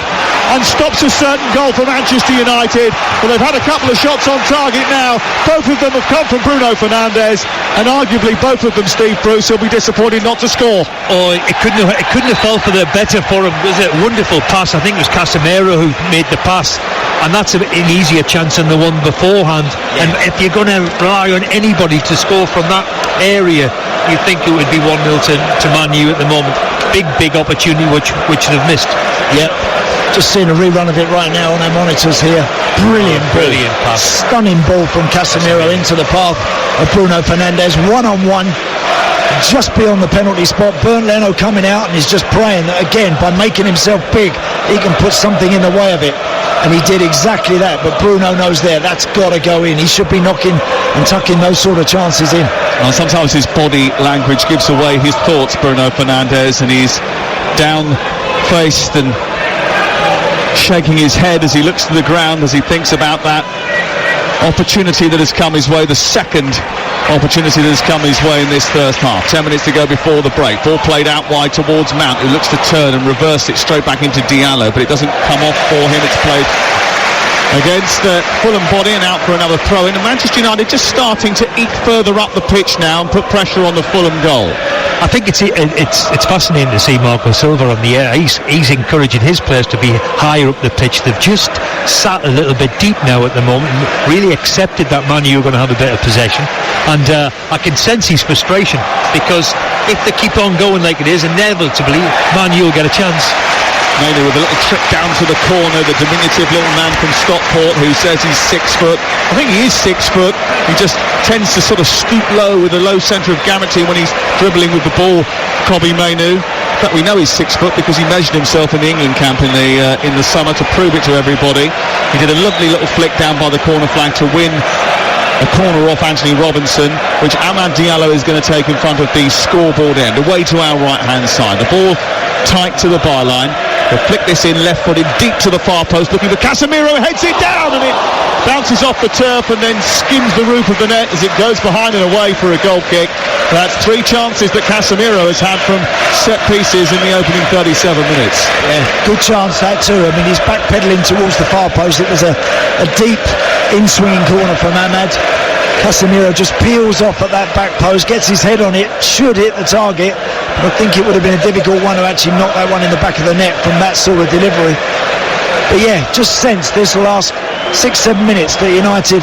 and stops a certain goal for Manchester United. Well, they've had a couple of shots on target now. Both of them have come from Bruno Fernandes, and arguably both of them, Steve Bruce, will be disappointed not to score. Oh, it couldn't have fell for the better for him. It was a wonderful pass. I think it was Casemiro who made the pass, and that's an easier chance than the one beforehand. And if you're going to rely on anybody to score from that area, you think it would be 1-0 to Man U at the moment. Big opportunity which they've missed. Yep. Just seeing a rerun of it right now on our monitors here. Brilliant pass. Stunning ball from Casemiro into the path of Bruno Fernandes. One-on-one, just beyond the penalty spot. Bernd Leno coming out, and he's just praying that, again, by making himself big, he can put something in the way of it. And he did exactly that, but Bruno knows that's got to go in. He should be knocking and tucking those sort of chances in. Well, sometimes his body language gives away his thoughts, Bruno Fernandes, and he's down-faced and shaking his head as he looks to the ground, as he thinks about that opportunity that has come his way, the second opportunity that has come his way in this first half. 10 minutes to go before the break. Ball played out wide towards Mount, who looks to turn and reverse it straight back into Diallo, but it doesn't come off for him. It's played against Fulham body and out for another throw-in. And Manchester United just starting to eke further up the pitch now and put pressure on the Fulham goal. I think it's fascinating to see Marco Silva on the air. He's encouraging his players to be higher up the pitch. They've just sat a little bit deep now at the moment and really accepted that Man U are going to have a bit of possession. And I can sense his frustration, because if they keep on going like it is, inevitably Man U will get a chance. Mainly with a little trip down to the corner, the diminutive little man from Stockport who says he's 6 foot. I think he is 6 foot. He just tends to sort of stoop low with a low centre of gravity when he's dribbling with the ball, Kobbie Mainoo. In fact, we know he's 6 foot because he measured himself in the England camp in the summer to prove it to everybody. He did a lovely little flick down by the corner flag to win a corner off Anthony Robinson, which Amad Diallo is going to take in front of the scoreboard end, away to our right-hand side. The ball tight to the byline. They'll flick this in left-footed deep to the far post, looking for Casemiro, heads it down, and it bounces off the turf and then skims the roof of the net as it goes behind and away for a goal kick. That's 3 chances that Casemiro has had from set pieces in the opening 37 minutes. Yeah, good chance that too. I mean, he's backpedaling towards the far post. It was a deep in-swinging corner from Ahmad. Casemiro just peels off at that back post, gets his head on it, should hit the target, but I think it would have been a difficult one to actually knock that one in the back of the net from that sort of delivery. But yeah, just sense this last 6-7 minutes that United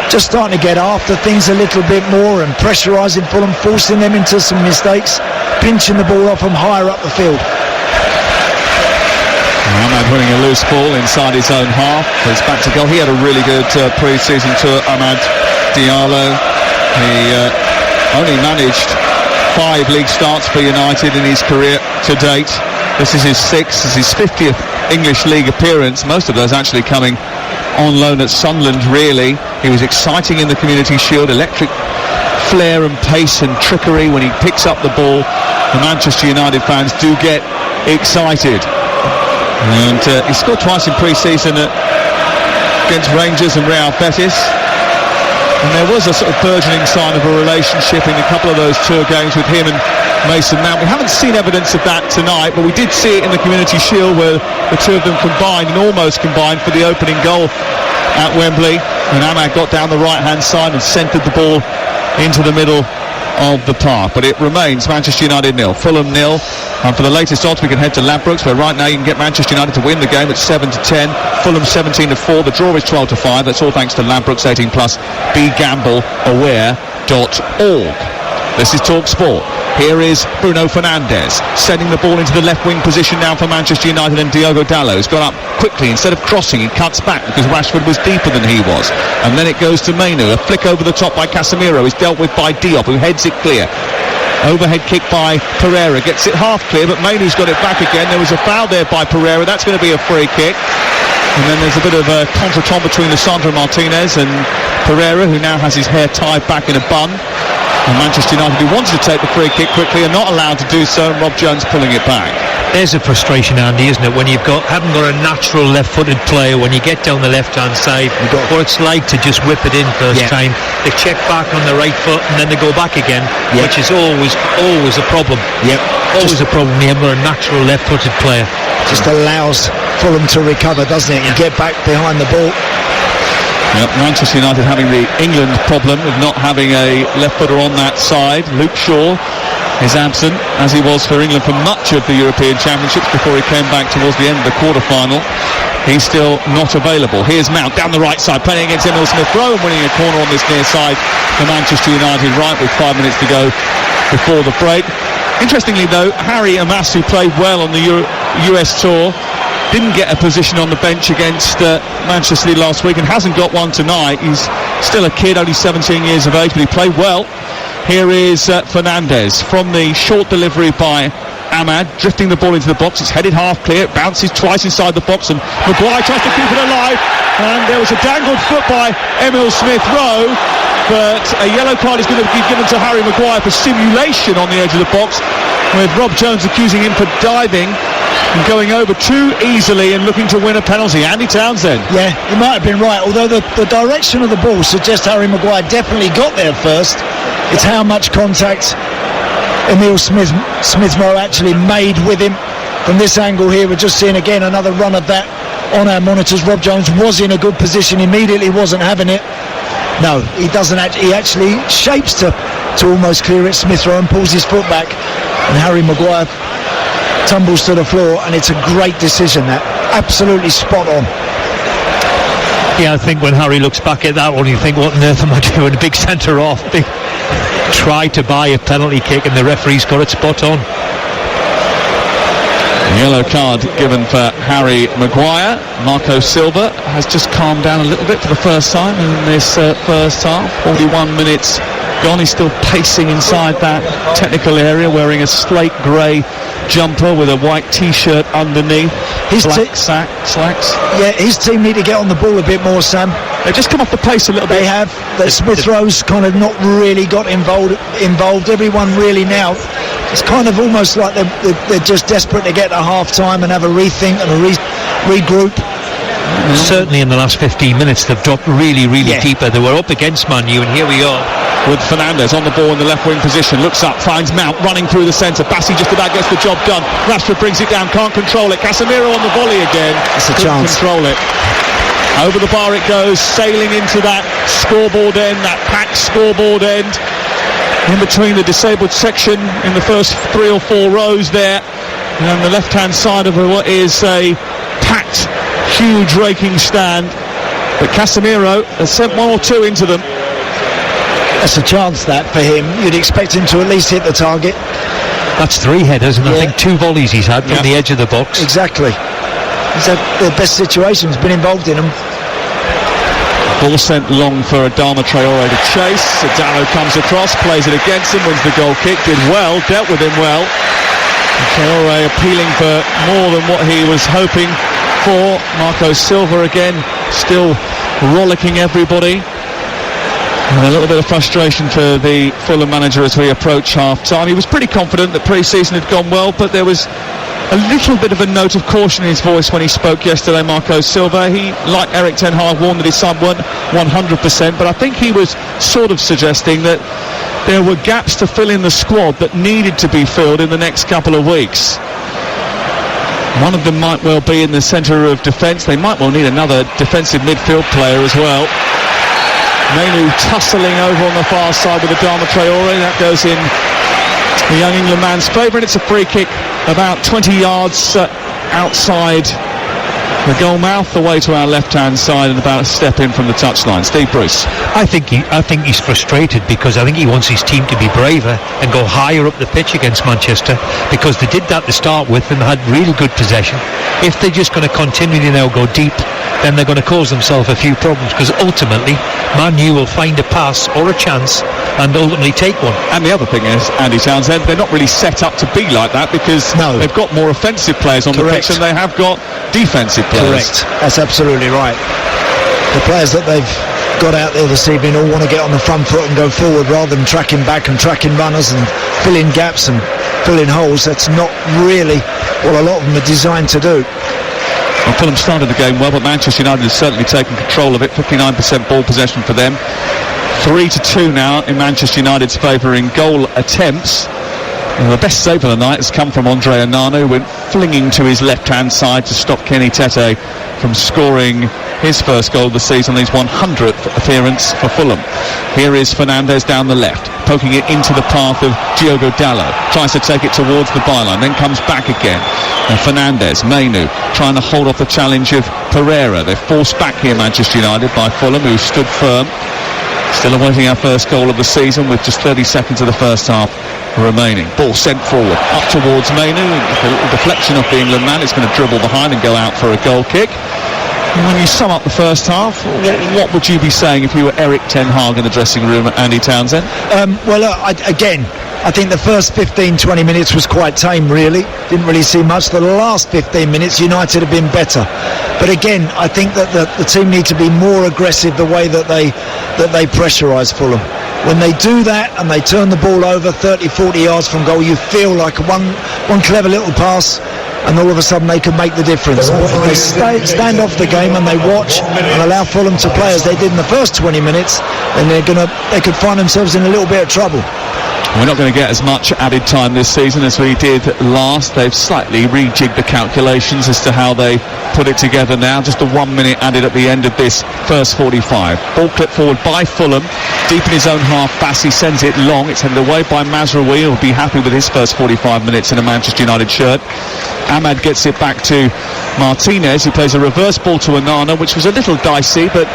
just starting to get after things a little bit more and pressurising Fulham, forcing them into some mistakes, pinching the ball off them higher up the field. Ahmad winning a loose ball inside his own half. He's back to goal. He had a really good pre-season tour, Ahmad Diallo. He only managed 5 league starts for United in his career to date. This is his 6th, this is his 50th English League appearance, most of those actually coming on loan at Sunderland, really. He was exciting in the Community Shield, electric flair and pace and trickery when he picks up the ball. The Manchester United fans do get excited. And he scored twice in pre-season against Rangers and Real Betis. And there was a sort of burgeoning sign of a relationship in a couple of those tour games with him and Mason Mount. We haven't seen evidence of that tonight, but we did see it in the Community Shield where the two of them combined and almost combined for the opening goal at Wembley. And Ahmad got down the right-hand side and centred the ball into the middle of the park. But it remains Manchester United 0, Fulham 0. And for the latest odds, we can head to Ladbrokes, where right now you can get Manchester United to win the game at 7-10, Fulham 17-4. The draw is 12-5. That's all thanks to Ladbrokes 18+. BeGambleAware.org. This is Talk Sport. Here is Bruno Fernandes sending the ball into the left wing position now for Manchester United, and Diogo Dalot has gone up quickly. Instead of crossing, he cuts back because Rashford was deeper than he was. And then it goes to Mainu. A flick over the top by Casemiro is dealt with by Diop, who heads it clear. Overhead kick by Pereira, gets it half clear, but Mainu's got it back again. There was a foul there by Pereira. That's going to be a free kick. And then there's a bit of a contretemps between Lisandro Martinez and Pereira, who now has his hair tied back in a bun. And Manchester United, who wanted to take the free kick quickly, are not allowed to do so, and Rob Jones pulling it back. There's a frustration, Andy, isn't it, when you've haven't got a natural left-footed player. When you get down the left-hand side, what it's like to just whip it in first time. They check back on the right foot and then they go back again, which is always a problem. Always a problem when you've got a natural left-footed player. Just allows Fulham to recover, doesn't it, and get back behind the ball. Yep, Manchester United having the England problem of not having a left footer on that side. Luke Shaw is absent, as he was for England for much of the European Championships before he came back towards the end of the quarter-final. He's still not available. Here's Mount down the right side, playing against Emil Smith-Rowe and winning a corner on this near side for Manchester United, right with 5 minutes to go before the break. Interestingly though, Harry Amasu played well on the US tour. Didn't get a position on the bench against Manchester City last week and hasn't got one tonight. He's still a kid, only 17 years of age, but he played well. Here is Fernandes from the short delivery by Ahmad, drifting the ball into the box. It's headed half clear, it bounces twice inside the box, and Maguire tries to keep it alive. And there was a dangled foot by Emil Smith-Rowe, but a yellow card is going to be given to Harry Maguire for simulation on the edge of the box, with Rob Jones accusing him for diving and going over too easily and looking to win a penalty. Andy Townsend. Yeah, he might have been right, although the direction of the ball suggests Harry Maguire definitely got there first. It's how much contact Emil Smith-Rowe actually made with him. From this angle here, we're just seeing again another run of that on our monitors. Rob Jones was in a good position, immediately wasn't having it. No, he doesn't. He actually shapes to almost clear it. Smith-Rowe and pulls his foot back, and Harry Maguire tumbles to the floor, and it's a great decision. That absolutely spot on. Yeah, I think when Harry looks back at that one, you think, what on earth am I doing? A big centre off, big try to buy a penalty kick, and the referee's got it spot on. Yellow card given for Harry Maguire. Marco Silva has just calmed down a little bit for the first time in this first half. 41 minutes gone. He's still pacing inside that technical area, wearing a slate grey jumper with a white t-shirt underneath, black slacks. Yeah, his team need to get on the ball a bit more, Sam. They've just come off the pace a little bit. They have. Smith Rowe's kind of not really got involved. Everyone really now, it's kind of almost like they're just desperate to get to half-time and have a rethink and a regroup. Certainly in the last 15 minutes they've dropped really deeper. They were up against Man U, and here we are with Fernandes on the ball in the left wing position, looks up, finds Mount running through the centre. Bassey just about gets the job done. Rashford brings it down, can't control it. Casemiro on the volley again. It's a chance. Control it. Over the bar it goes, sailing into that scoreboard end, that packed scoreboard end, in between the disabled section in the first 3 or 4 rows there, and on the left-hand side of what is a packed, huge raking stand. But Casemiro has sent 1 or 2 into them. That's a chance that for him. You'd expect him to at least hit the target. That's 3 headers, and I think 2 volleys he's had from the edge of the box. Exactly. He's had the best situations, been involved in them. Ball sent long for Adama Traore to chase. Adama comes across, plays it against him, wins the goal kick, did well, dealt with him well. And Traore appealing for more than what he was hoping for. Marco Silva again, still rollicking everybody. And a little bit of frustration for the Fulham manager as we approach half-time. He was pretty confident that pre-season had gone well, but there was a little bit of a note of caution in his voice when he spoke yesterday, Marco Silva. He, like Erik ten Hag, warned that his side weren't 100%, but I think he was sort of suggesting that there were gaps to fill in the squad that needed to be filled in the next couple of weeks. One of them might well be in the centre of defence. They might well need another defensive midfield player as well. Mainu tussling over on the far side with Adama Traore. That goes in the young England man's favour, and it's a free kick about 20 yards outside the goal mouth, away to our left-hand side, and about a step in from the touchline. Steve Bruce. I think he's frustrated because I think he wants his team to be braver and go higher up the pitch against Manchester, because they did that to start with and had really good possession. If they're just going to continually now go deep, then they're going to cause themselves a few problems, because ultimately Man U will find a pass or a chance and ultimately take one. And the other thing is, Andy Townsend, they're not really set up to be like that, because they've got more offensive players on the pitch than they have got defensive players. Correct, that's absolutely right. The players that they've got out there this evening all want to get on the front foot and go forward rather than tracking back and tracking runners and filling gaps and filling holes. That's not really what a lot of them are designed to do. Well, Fulham started the game well, but Manchester United has certainly taken control of it. 59% ball possession for them. 3-2 now in Manchester United's favour in goal attempts. And the best save of the night has come from Andre Onana, who went flinging to his left-hand side to stop Kenny Tete from scoring his first goal of the season, his 100th appearance for Fulham. Here is Fernandes down the left, poking it into the path of Diogo Dalot, tries to take it towards the byline, then comes back again. And Fernandes, Mainu, trying to hold off the challenge of Pereira. They're forced back here, Manchester United, by Fulham, who stood firm. Still awaiting our first goal of the season with just 30 seconds of the first half remaining. Ball sent forward, up towards Mainu. A deflection off the England man. It's going to dribble behind and go out for a goal kick. And when you sum up the first half, what would you be saying if you were Erik ten Hag in the dressing room, Andy Townsend? I think the first 15-20 minutes was quite tame, really. Didn't really see much. The last 15 minutes, United have been better. But again, I think that the team need to be more aggressive the way that they pressurise Fulham. When they do that and they turn the ball over 30-40 yards from goal, you feel like one clever little pass and all of a sudden they can make the difference. If they stand off the game and they watch and allow Fulham to play as they did in the first 20 minutes, then they could find themselves in a little bit of trouble. We're not going to get as much added time this season as we did last. They've slightly rejigged the calculations as to how they put it together now. Just a 1 minute added at the end of this first 45. Ball clipped forward by Fulham. Deep in his own half, Bassey sends it long. It's headed away by Mazraoui, who'll be happy with his first 45 minutes in a Manchester United shirt. Ahmad gets it back to Martinez, who plays a reverse ball to Onana, which was a little dicey, but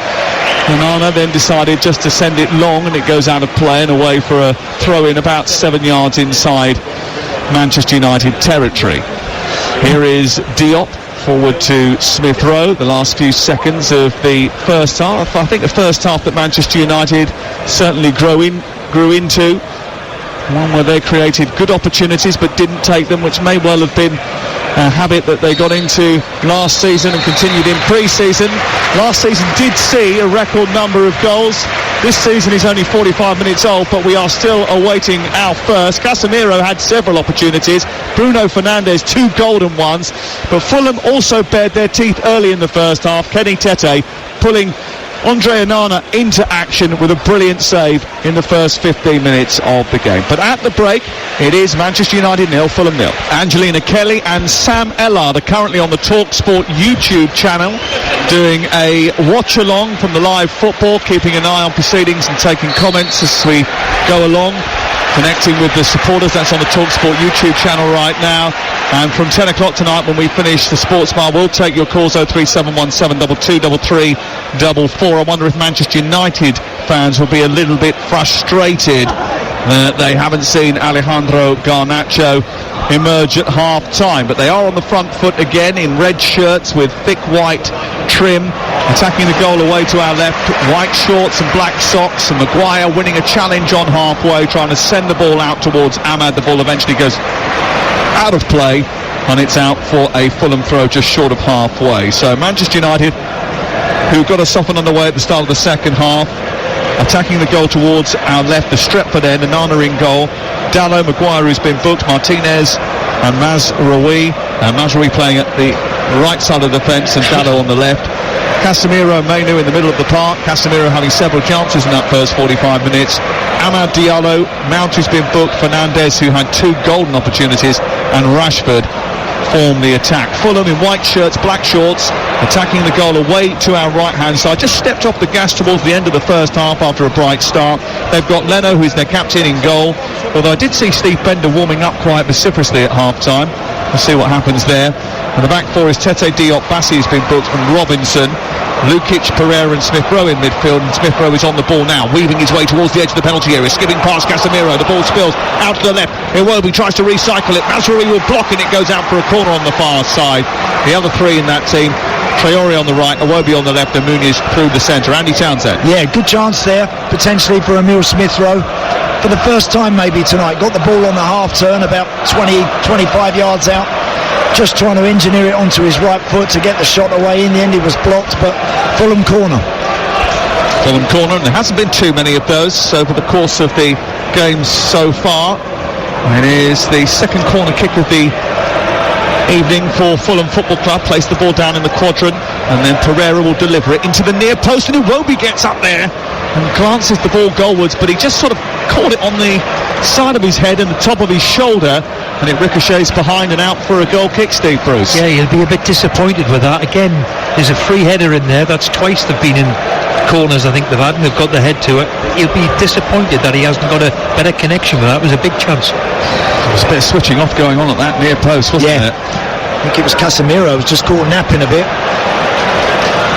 Onana then decided just to send it long, and it goes out of play and away for a throw-in about 7 yards inside Manchester United territory. Here is Diop forward to Smith Rowe. The last few seconds of the first half. I think the first half that Manchester United certainly grew into. one where they created good opportunities but didn't take them, which may well have been a habit that they got into last season and continued in pre-season. Last season did see a record number of goals. This season is only 45 minutes old, but we are still awaiting our first. Casemiro had several opportunities. Bruno Fernandes, 2 golden ones. But Fulham also bared their teeth early in the first half. Kenny Tete pulling Andre Onana into action with a brilliant save in the first 15 minutes of the game. But at the break, it is Manchester United 0, Fulham 0. Angelina Kelly and Sam Ellard are currently on the TalkSport YouTube channel doing a watch-along from the live football, keeping an eye on proceedings and taking comments as we go along, connecting with the supporters. That's on the TalkSport YouTube channel right now. And from 10 o'clock tonight, when we finish the Sports Bar, we'll take your calls 03717 223344. I wonder if Manchester United fans will be a little bit frustrated that they haven't seen Alejandro Garnacho emerge at half-time. But they are on the front foot again in red shirts with thick white trim, attacking the goal away to our left. White shorts and black socks, and Maguire winning a challenge on halfway, trying to send the ball out towards Ahmad. The ball eventually goes out of play, and it's out for a Fulham throw just short of halfway. So Manchester United, who got a soften on the way at the start of the second half, attacking the goal towards our left, the Stretford end, Onana in goal, Dalot, Maguire who's been booked, Martinez and Mazraoui. Mazraoui playing at the right side of the fence and Dalot on the left. Casemiro, Mainu in the middle of the park. Casemiro having several chances in that first 45 minutes. Amad Diallo, Mount who's been booked, Fernandes who had 2 golden opportunities, and Rashford form the attack. Fulham in white shirts, black shorts, attacking the goal away to our right hand side. Just stepped off the gas towards the end of the first half after a bright start. They've got Leno, who's their captain, in goal, although I did see Steve Bender warming up quite vociferously at half time. We'll see what happens there. And the back four is Tete, Diop, Bassi has been booked, and Robinson. Lukic, Pereira and Smith-Rowe in midfield, and Smith-Rowe is on the ball now, weaving his way towards the edge of the penalty area, skipping past Casemiro. The ball spills out to the left. Iwobi tries to recycle it. Mazraoui will block, and it goes out for a corner on the far side. The other 3 in that team, Traore on the right, Iwobi on the left, and Muniz through the centre. Andy Townsend. Yeah, good chance there, potentially for Emile Smith-Rowe. For the first time maybe tonight, got the ball on the half turn, about 20-25 yards out, just trying to engineer it onto his right foot to get the shot away. In the end it was blocked, but Fulham corner, and there hasn't been too many of those over the course of the games so far. It is the second corner kick of the evening for Fulham Football Club. Place the ball down in the quadrant, and then Pereira will deliver it into the near post, and Iwobi gets up there and glances the ball goalwards, but he just sort of caught it on the side of his head and the top of his shoulder, and it ricochets behind and out for a goal kick, Steve Bruce. Yeah, he'll be a bit disappointed with that. Again, there's a free header in there. That's twice they've been in corners, I think they've had, and they've got the head to it. He'll be disappointed that he hasn't got a better connection with that. It was a big chance. There was a bit of switching off going on at that near post, wasn't it? I think it was Casemiro was just caught napping a bit.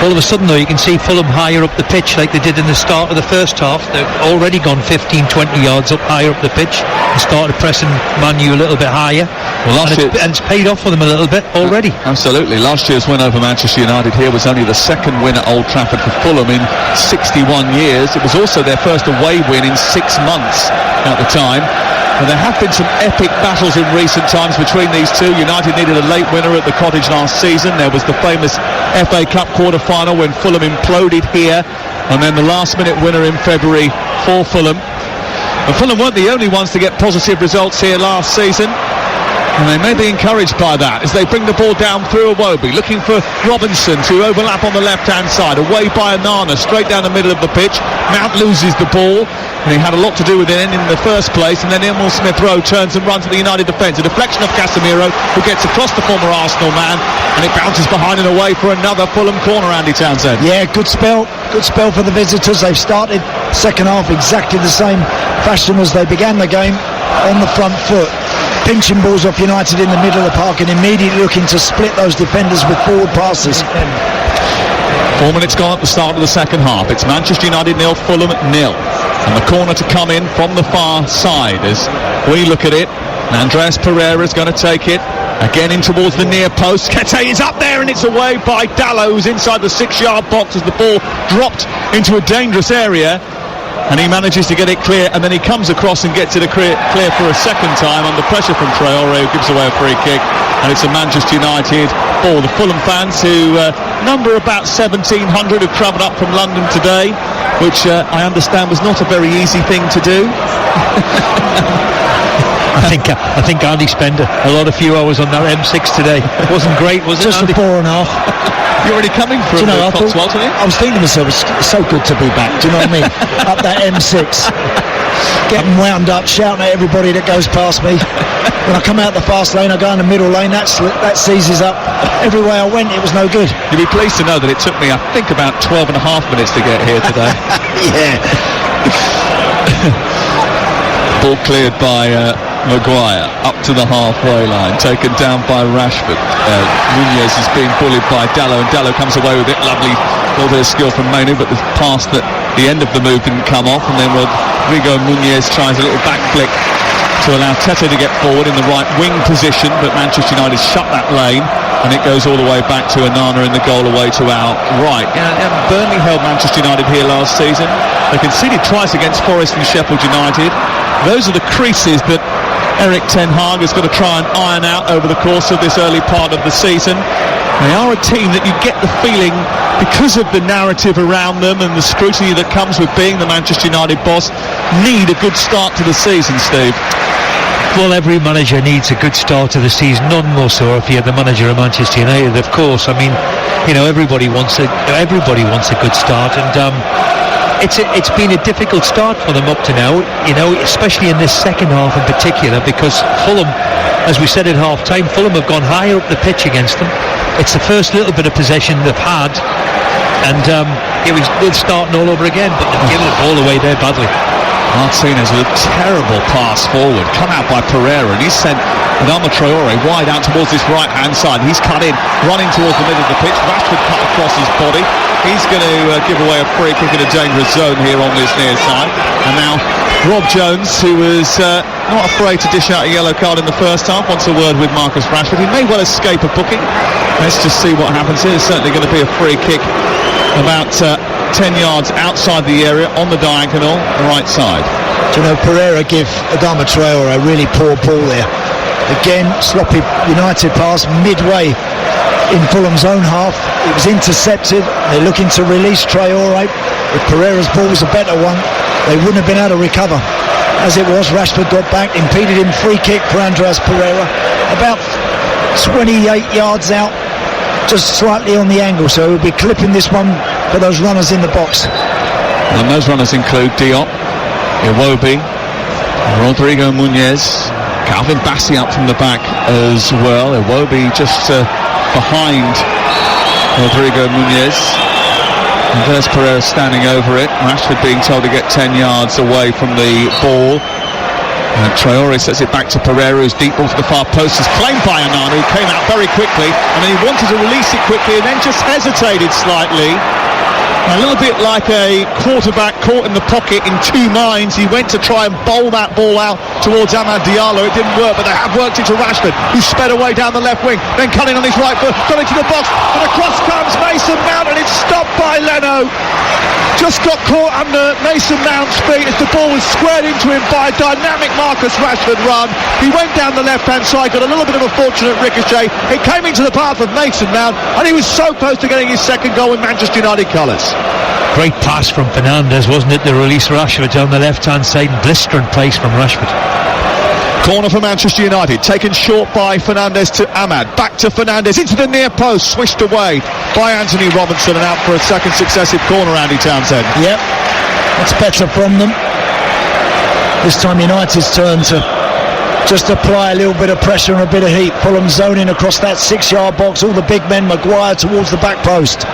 All of a sudden though, you can see Fulham higher up the pitch like they did in the start of the first half. They've already gone 15-20 yards up higher up the pitch and started pressing Man U a little bit higher. Well, and it's paid off for them a little bit already. Absolutely. Last year's win over Manchester United here was only the second win at Old Trafford for Fulham in 61 years. It was also their first away win in 6 months at the time. And there have been some epic battles in recent times between these two. United needed a late winner at the Cottage last season. There was the famous FA Cup quarter-final when Fulham imploded here, and then the last-minute winner in February for Fulham. But Fulham weren't the only ones to get positive results here last season, and they may be encouraged by that as they bring the ball down through Iwobi, looking for Robinson to overlap on the left-hand side, away by Onana, straight down the middle of the pitch. Mount loses the ball, and he had a lot to do with it in the first place, and then Emile Smith-Rowe turns and runs at the United defence. A deflection of Casemiro, who gets across the former Arsenal man, and it bounces behind and away for another Fulham corner, Andy Townsend. Yeah, good spell for the visitors. They've started second half exactly the same fashion as they began the game, on the front foot, pinching balls off United in the middle of the park and immediately looking to split those defenders with forward passes. 4 minutes gone at the start of the second half. It's Manchester United 0, Fulham 0. And the corner to come in from the far side as we look at it. Andreas Pereira is going to take it again in towards the near post. Kete is up there, and it's away by Dalot, who's inside the 6-yard box as the ball dropped into a dangerous area. and he manages to get it clear, and then he comes across and gets it clear for a second time under pressure from Traore, who gives away a free kick, and it's a Manchester United ball. The Fulham fans, who number about 1,700, have travelled up from London today, which I understand was not a very easy thing to do. I think Andy spent a few hours on that M6 today. It wasn't great, was it? Just a 4.5. You're already coming from the Cotswolds, aren't you? I was thinking to myself, it's so good to be back. Do you know what I mean? Up that M6, getting wound up, shouting at everybody that goes past me. When I come out the fast lane, I go in the middle lane. That seizes up. Every way I went, it was no good. You'll be pleased to know that it took me, I think, about 12 and a half minutes to get here today. Yeah. Ball cleared by Maguire up to the halfway line, taken down by Rashford. Nunez is being bullied by Dalot, and Dalot comes away with it. Lovely little bit of skill from Mainu, but the pass at the end of the move didn't come off, and then Rodrigo Nunez tries a little back flick to allow Tete to get forward in the right wing position, but Manchester United shut that lane, and it goes all the way back to Onana in the goal away to our right. And Burnley held Manchester United here last season. They conceded twice against Forest and Sheffield United. Those are the creases that Erik ten Hag has got to try and iron out over the course of this early part of the season. They are a team that you get the feeling, because of the narrative around them and the scrutiny that comes with being the Manchester United boss, need a good start to the season, Steve. Well, every manager needs a good start to the season, none more so if you're the manager of Manchester United, of course. I mean, everybody wants a good start, and it's been a difficult start for them up to now, especially in this second half in particular, because Fulham, as we said at half time, Fulham have gone higher up the pitch against them. It's the first little bit of possession they've had, and they're starting all over again, but they've given the ball away there badly. Martinez with a terrible pass forward, come out by Pereira, and he's sent Adama Traore wide out towards this right hand side. He's cut in, running towards the middle of the pitch. Rashford cut across his body. He's going to give away a free kick in a dangerous zone here on this near side. And now Rob Jones, who was not afraid to dish out a yellow card in the first half, wants a word with Marcus Rashford. He may well escape a booking. Let's just see what happens here. There's certainly going to be a free kick about 10 yards outside the area on the diagonal, right side. Do you know, Pereira give Adama Traore a really poor ball there. Again, sloppy United pass midway in Fulham's own half. It was intercepted. They're looking to release Traore. If Pereira's ball was a better one, they wouldn't have been able to recover. As it was, Rashford got back, impeded him. Free kick for Andreas Pereira, about 28 yards out, just slightly on the angle, so he'll be clipping this one for those runners in the box. And those runners include Diop, Iwobi, Rodrigo Nunez, Calvin Bassey up from the back as well. Iwobi just behind Rodrigo Nunez. Andreas Pereira standing over it. Rashford being told to get 10 yards away from the ball. And Traore sets it back to Pereira, who's deep ball to the far post. Is claimed by Onana, who came out very quickly, and then he wanted to release it quickly and then just hesitated slightly. A little bit like a quarterback caught in the pocket in two minds. He went to try and bowl that ball out towards Amad Diallo. It didn't work, but they have worked it to Rashford, who sped away down the left wing, then cut in on his right foot, got into the box, and across comes Mason Mount, and it's stopped by Leno. Just got caught under Mason Mount's feet as the ball was squared into him by a dynamic Marcus Rashford run. He went down the left-hand side, got a little bit of a fortunate ricochet. It came into the path of Mason Mount, and he was so close to getting his second goal in Manchester United colours. Great pass from Fernandes, wasn't it, to release Rashford down the left-hand side. Blistering place from Rashford. Corner for Manchester United, taken short by Fernandes to Amad, back to Fernandes, into the near post, swished away by Anthony Robinson, and out for a second successive corner, Andy Townsend. Yep, that's better from them. This time United's turn to just apply a little bit of pressure and a bit of heat. Fulham zoning across that 6-yard box, all the big men, Maguire towards the back post.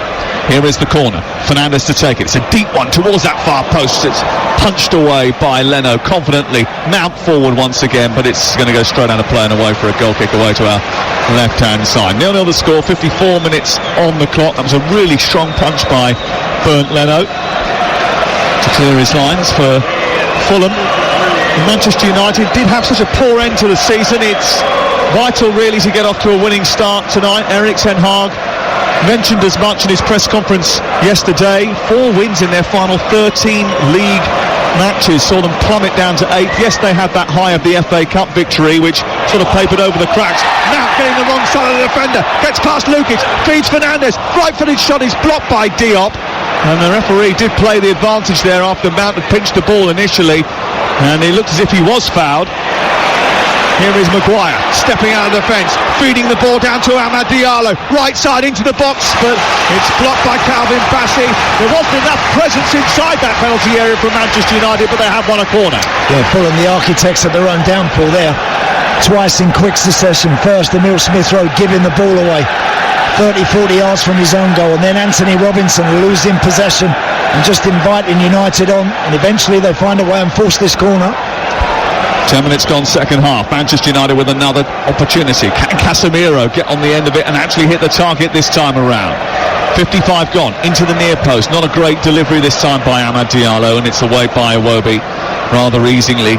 Here is the corner, Fernandes to take it. It's a deep one towards that far post. It's punched away by Leno confidently. Mount forward once again, but it's going to go straight out of play and away for a goal kick away to our left-hand side. 0-0 the score, 54 minutes on the clock. That was a really strong punch by Bernd Leno to clear his lines for Fulham. Manchester United did have such a poor end to the season. It's vital really to get off to a winning start tonight. Erik ten Hag mentioned as much in his press conference yesterday. 4 wins in their final 13 league matches saw them plummet down to 8th. Yes, they had that high of the FA Cup victory, which sort of papered over the cracks. Mount getting the wrong side of the defender, gets past Lukic, feeds Fernandes, right-footed shot is blocked by Diop, and the referee did play the advantage there after Mount had pinched the ball initially, and it looked as if he was fouled. Here is Maguire, stepping out of defence, feeding the ball down to Amad Diallo, right side into the box, but it's blocked by Calvin Bassey. There wasn't enough presence inside that penalty area from Manchester United, but they have won a corner. Yeah, Fulham, the architects of their own downfall there. Twice in quick succession. First, Emile Smith-Rowe giving the ball away 30-40 yards from his own goal, and then Anthony Robinson losing possession and just inviting United on, and eventually they find a way and force this corner. 10 minutes gone, second half. Manchester United with another opportunity. Can Casemiro get on the end of it and actually hit the target this time around? 55 gone, into the near post. Not a great delivery this time by Amad Diallo, and it's away by Iwobi rather easily.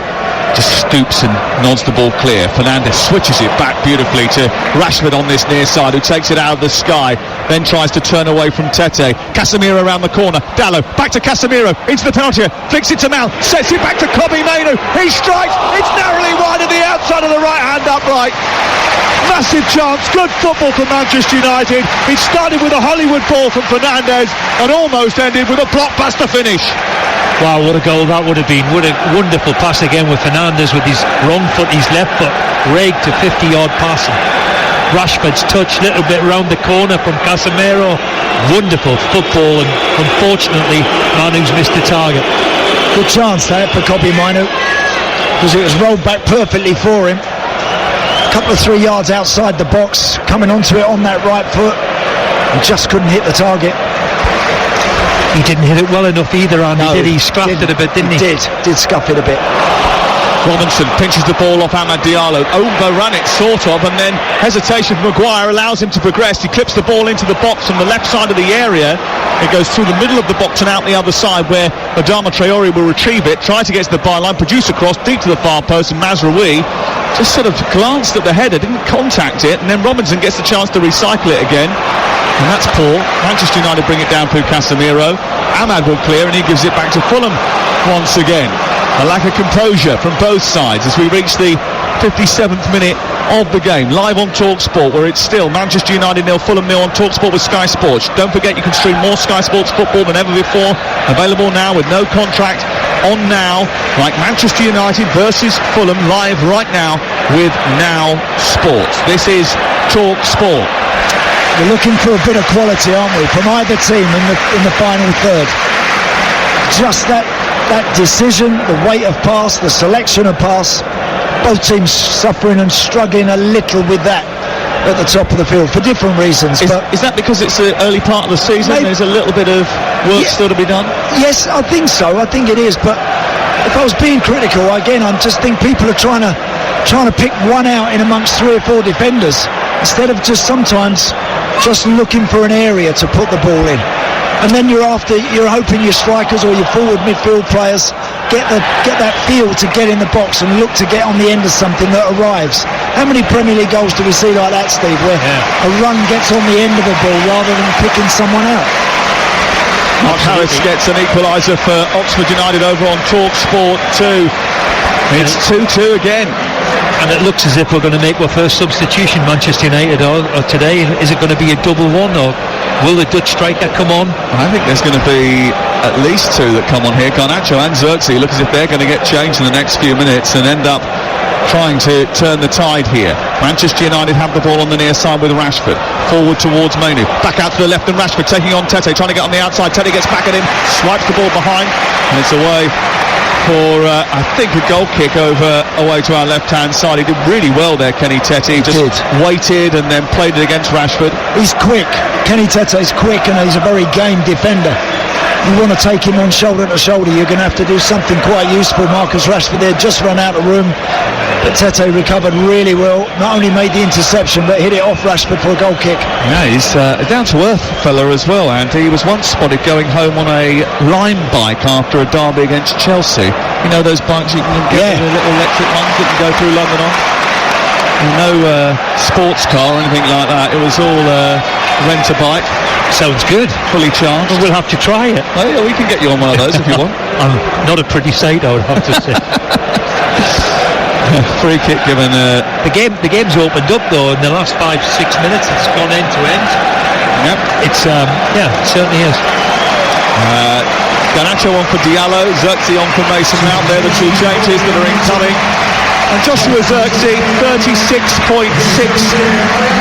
Just stoops and nods the ball clear. Fernandes switches it back beautifully to Rashford on this near side, who takes it out of the sky, then tries to turn away from Tete. Casemiro around the corner. Dallo back to Casemiro into the penalty area, flicks it to Mount, sets it back to Kobbie Mainoo. He strikes. It's narrowly wide of the outside of the right hand upright. Massive chance. Good football for Manchester United. It started with a Hollywood ball from Fernandes and almost ended with a blockbuster finish. Wow, what a goal that would have been. What a wonderful pass again with Fernandes with his wrong foot, his left foot raked to 50-yard pass. Rashford's touch, little bit round the corner from Casemiro. Wonderful football, and unfortunately Manu's missed the target. Good chance there for Kobbie Mainoo, because it was rolled back perfectly for him. A couple of 3 yards outside the box, coming onto it on that right foot, and just couldn't hit the target. He didn't hit it well enough either, Andy, did he? Scrapped it a bit, didn't he? Did scuff it a bit. Robinson pinches the ball off Amad Diallo, overran it sort of, and then hesitation from Maguire allows him to progress. He clips the ball into the box from the left side of the area. It goes through the middle of the box and out the other side, where Adama Traore will retrieve it, try to get to the byline, produce a cross deep to the far post, and Mazraoui just sort of glanced at the header, didn't contact it, and then Robinson gets the chance to recycle it again, and that's poor. Manchester United bring it down through Casemiro. Amad will clear, and he gives it back to Fulham once again. A lack of composure from both sides as we reach the 57th minute of the game, live on TalkSport, where it's still Manchester United 0, Fulham 0 on TalkSport with Sky Sports. Don't forget you can stream more Sky Sports football than ever before, available now with no contract, on now, like Manchester United versus Fulham, live right now with Now Sports. This is TalkSport. We're looking for a bit of quality, aren't we, from either team in the final third. Just that decision, the weight of pass, the selection of pass, both teams suffering and struggling a little with that at the top of the field for different reasons. Is that because it's the early part of the season? There's a little bit of work still to be done? Yes, I think so. I think it is. But if I was being critical, again, I just think people are trying to pick one out in amongst 3 or 4 defenders instead of just sometimes just looking for an area to put the ball in. And then you're hoping your strikers or your forward midfield players get that feel to get in the box and look to get on the end of something that arrives. How many Premier League goals do we see like that, Steve, where a run gets on the end of the ball rather than picking someone out? Mark Harris gets an equaliser for Oxford United over on TalkSport 2. It's 2-2 again. And it looks as if we're going to make our first substitution, Manchester United, or today. Is it going to be a double one, or will the Dutch striker come on? I think there's going to be at least 2 that come on here. Garnacho and Xerxes look as if they're going to get changed in the next few minutes and end up trying to turn the tide here. Manchester United have the ball on the near side with Rashford. Forward towards Mainoo. Back out to the left, and Rashford taking on Tete, trying to get on the outside. Tete gets back at him, swipes the ball behind, and it's away for, I think, a goal kick away to our left-hand side. He did really well there, Kenny Tete. He just waited and then played it against Rashford. He's quick. Kenny Tete's quick, and he's a very game defender. You want to take him on shoulder to shoulder, you're going to have to do something quite useful. Marcus Rashford there just run out of room, but Tete recovered really well. Not only made the interception, but hit it off Rashford for a goal kick. Yeah, he's a down-to-earth fella as well, and he was once spotted going home on a Lime bike after a derby against Chelsea. You know those bikes you can get, the little electric ones that can go through London on? No sports car or anything like that. It was all rent-a-bike. Sounds good. Fully charged. Well, we'll have to try it. Oh, yeah, we can get you on one of those if you want. I'm not a pretty sight, I would have to say. Free kick given. The game's opened up though in the last 5-6 minutes. It's gone end to end. Yep. It's it certainly is. Garnacho on for Diallo, Zirkzee on for Mason Mount. They're the two changes that are incoming. And Joshua Zirkzee, £36.6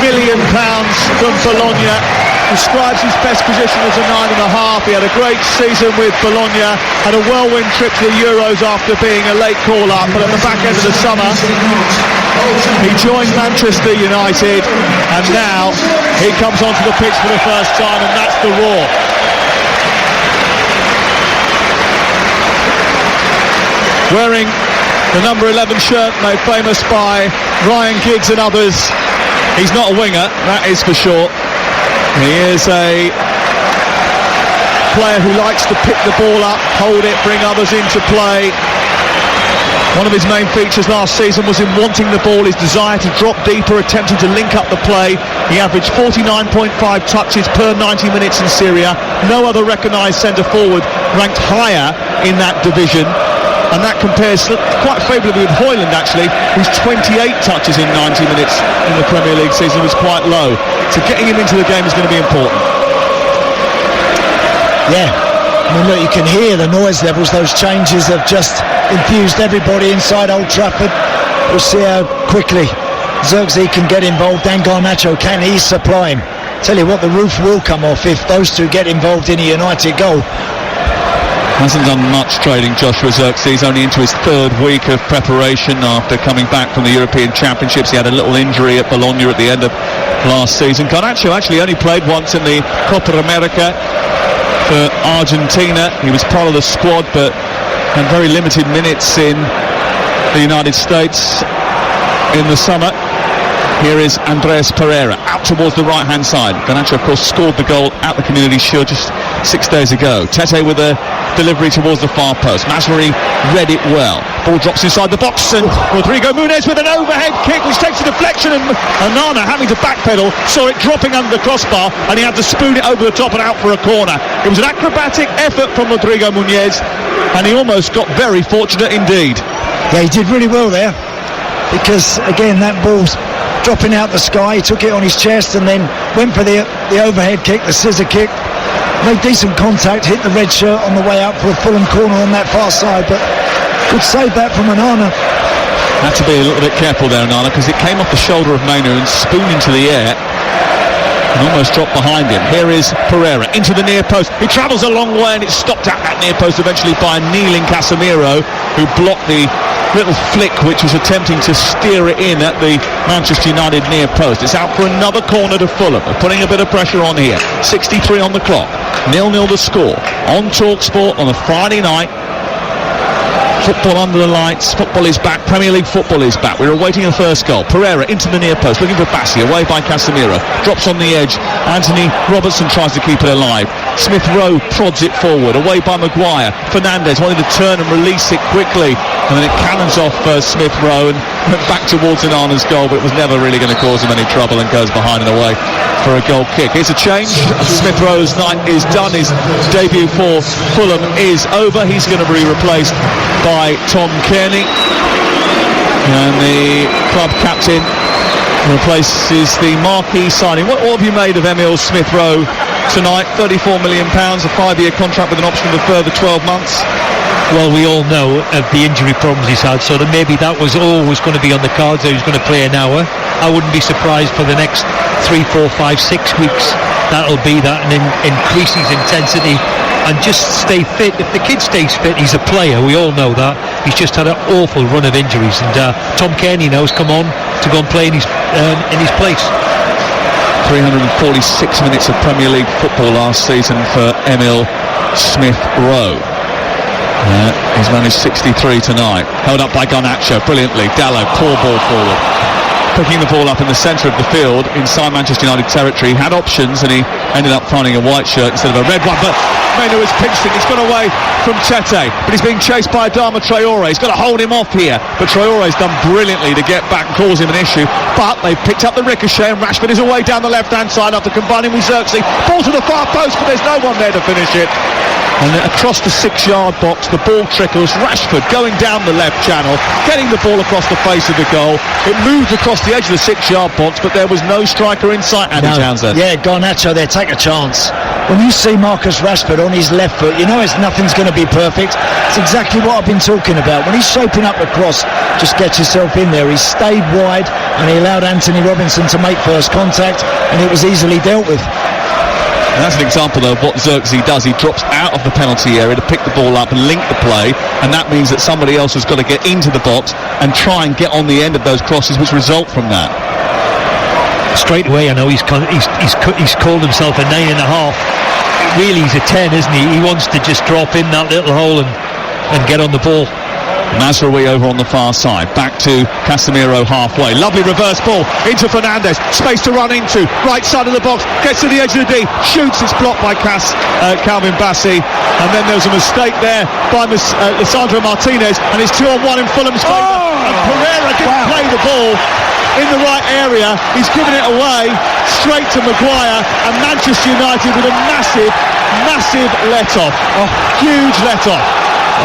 million from Bologna, describes his best position as a 9.5. He had a great season with Bologna, had a whirlwind trip to the Euros after being a late call-up, but at the back end of the summer he joined Manchester United, and now he comes onto the pitch for the first time, and that's the roar. Wearing the number 11 shirt made famous by Ryan Giggs and others, he's not a winger, that is for sure. He is a player who likes to pick the ball up, hold it, bring others into play. One of his main features last season was in wanting the ball, his desire to drop deeper, attempting to link up the play. He averaged 49.5 touches per 90 minutes in Syria. No other recognised centre-forward ranked higher in that division. And that compares quite favourably with Højlund, actually, whose 28 touches in 90 minutes in the Premier League season was quite low. So getting him into the game is going to be important. Yeah, I mean, look, you can hear the noise levels. Those changes have just infused everybody inside Old Trafford. We'll see how quickly Zirkzee can get involved, and Garnacho can. He's supplying. Tell you what, the roof will come off if those two get involved in a United goal. Hasn't done much training, Joshua Zirkzee. He's only into his third week of preparation after coming back from the European Championships. He had a little injury at Bologna at the end of last season. Garnacho actually only played once in the Copa America for Argentina. He was part of the squad but had very limited minutes in the United States in the summer. Here is Andreas Pereira out towards the right hand side. Garnacho of course scored the goal at the Community Shield just 6 days ago. Tete with a delivery towards the far post. Masri read it well. Ball drops inside the box, and Rodrigo Muniz with an overhead kick which takes a deflection, and Onana having to backpedal, saw it dropping under the crossbar, and he had to spoon it over the top and out for a corner. It was an acrobatic effort from Rodrigo Muniz, and he almost got very fortunate indeed. Yeah, he did really well there, because again that ball's dropping out the sky. He took it on his chest and then went for the overhead kick, the scissor kick. Made decent contact, hit the red shirt on the way out for a Fulham corner on that far side, but could save that from Onana. Had to be a little bit careful there, Onana, because it came off the shoulder of Mainu and spooned into the air and almost dropped behind him. Here is Pereira into the near post. He travels a long way and it's stopped at that near post eventually by kneeling Casemiro, who blocked the little flick which was attempting to steer it in at the Manchester United near post. It's out for another corner to Fulham. We're putting a bit of pressure on here. 63 on the clock. 0-0 the score. On TalkSport on a Friday night. Football under the lights. Football is back. Premier League football is back. We're awaiting a first goal. Pereira into the near post, looking for Bassi, away by Casemiro. Drops on the edge. Anthony Robertson tries to keep it alive. Smith Rowe prods it forward, away by Maguire. Fernandes wanted to turn and release it quickly, and then it cannons off Smith Rowe and went back towards Onana's goal, but it was never really going to cause him any trouble, and goes behind and away for a goal kick. Here's a change. Smith Rowe's night is done. His debut for Fulham is over. He's going to be replaced by Tom Kearney, and the club captain replaces the marquee signing. What have you made of Emile Smith Rowe tonight? £34 million, a 5-year contract with an option of a further 12 months. Well, we all know of the injury problems he's had, so that maybe that was always going to be on the cards, that he was going to play an hour. I wouldn't be surprised for the next 3, 4, 5, 6 weeks that'll be that, and increase his intensity and just stay fit. If the kid stays fit, he's a player, we all know that. He's just had an awful run of injuries, and Tom Kearney now has come on to go and play in his place. 346 minutes of Premier League football last season for Emile Smith Rowe. He's managed 63 tonight. Held up by Garnacho brilliantly. Dallo, poor ball forward. picking the ball up in the centre of the field inside Manchester United territory. He had options and he ended up finding a white shirt instead of a red one, but Mainu has pinched it. He's got away from Tete, but he's being chased by Adama Traore. He's got to hold him off here, but Traore's done brilliantly to get back and cause him an issue, but they've picked up the ricochet and Rashford is away down the left hand side after combining with Xerxes. Ball to the far post, but there's no one there to finish it. And across the 6-yard box, the ball trickles. Rashford going down the left channel, getting the ball across the face of the goal. It moved across the edge of the 6-yard box, but there was no striker in sight. Andy Townsend. Yeah, Garnacho there, take a chance. When you see Marcus Rashford on his left foot, you know nothing's going to be perfect. It's exactly what I've been talking about. When he's shaping up the cross, just get yourself in there. He stayed wide and he allowed Anthony Robinson to make first contact, and it was easily dealt with. And that's an example of what Xerxes does. He drops out of the penalty area to pick the ball up and link the play, and that means that somebody else has got to get into the box and try and get on the end of those crosses which result from that. Straight away, I know he's called himself a 9.5. Really, he's a 10, isn't he? He wants to just drop in that little hole and get on the ball. Mazraoui over on the far side, back to Casemiro halfway. Lovely reverse ball into Fernandes, space to run into, right side of the box, gets to the edge of the D, shoots, it's blocked by Calvin Bassey, and then there was a mistake there by Lisandro Martinez, and it's 2-on-1 in Fulham's favour, and Pereira didn't play the ball in the right area. He's given it away straight to Maguire, and Manchester United with a massive let-off, a huge let-off.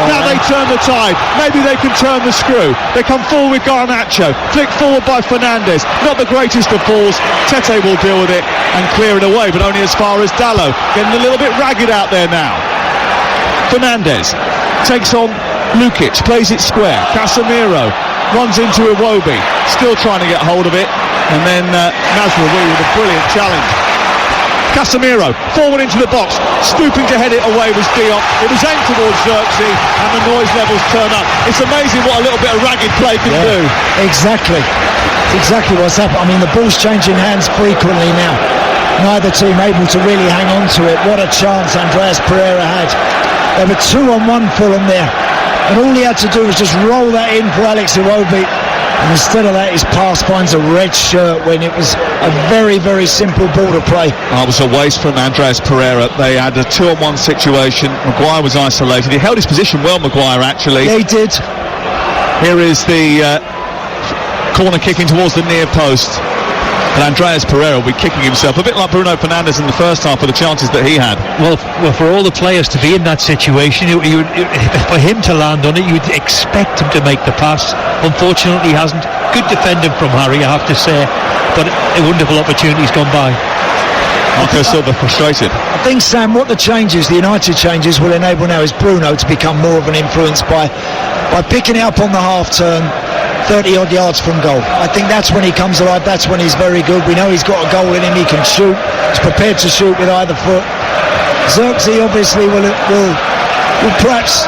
Now they turn the tide. Maybe they can turn the screw. They come forward with Garnacho, flicked forward by Fernandes. Not the greatest of balls. Tete will deal with it and clear it away, but only as far as Dalot. Getting a little bit ragged out there now. Fernandes takes on Lukic, plays it square. Casemiro runs into Iwobi, still trying to get hold of it, and then Mazraoui with a brilliant challenge. Casemiro forward into the box, stooping to head it away was Diop. It was aimed towards Xerxes, and the noise levels turn up. It's amazing what a little bit of ragged play can do. Exactly. It's exactly what's happened. I mean, the ball's changing hands frequently now. Neither team able to really hang on to it. What a chance Andreas Pereira had. There were 2-on-1 Fulham there, and all he had to do was just roll that in for Alex Iwobi. And instead of that, his pass finds a red shirt when it was a very, very simple ball to play. It was a waste from Andreas Pereira. They had a 2-on-1 situation. Maguire was isolated. He held his position well, Maguire, actually. Yeah, he did. Here is the corner kicking towards the near post. And Andreas Pereira will be kicking himself, a bit like Bruno Fernandes in the first half with the chances that he had. Well, for all the players to be in that situation, for him to land on it, you'd expect him to make the pass. Unfortunately, he hasn't. Good defending from Harry, I have to say, but a wonderful opportunity's gone by. Marco Silva frustrated. I think, Sam, what the United changes will enable now is Bruno to become more of an influence by picking it up on the half turn, 30-odd yards from goal. I think that's when he comes alive, that's when he's very good. We know he's got a goal in him, he can shoot, he's prepared to shoot with either foot. Xerxes obviously will perhaps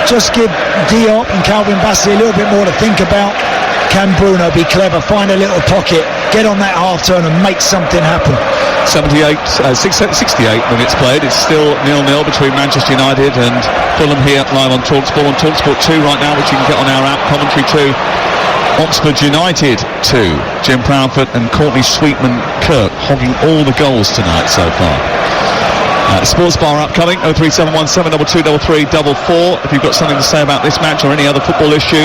just give Diop and Calvin Bassey a little bit more to think about. Can Bruno be clever, find a little pocket, get on that half turn and make something happen? 68 minutes played. It's still 0-0 between Manchester United and Fulham here live on TalkSport. On TalkSport 2 right now, which you can get on our app. Commentary 2, Oxford United 2. Jim Proudfoot and Courtney Sweetman-Kirk hogging all the goals tonight so far. Sports Bar upcoming, 03717 2233 44. If you've got something to say about this match or any other football issue,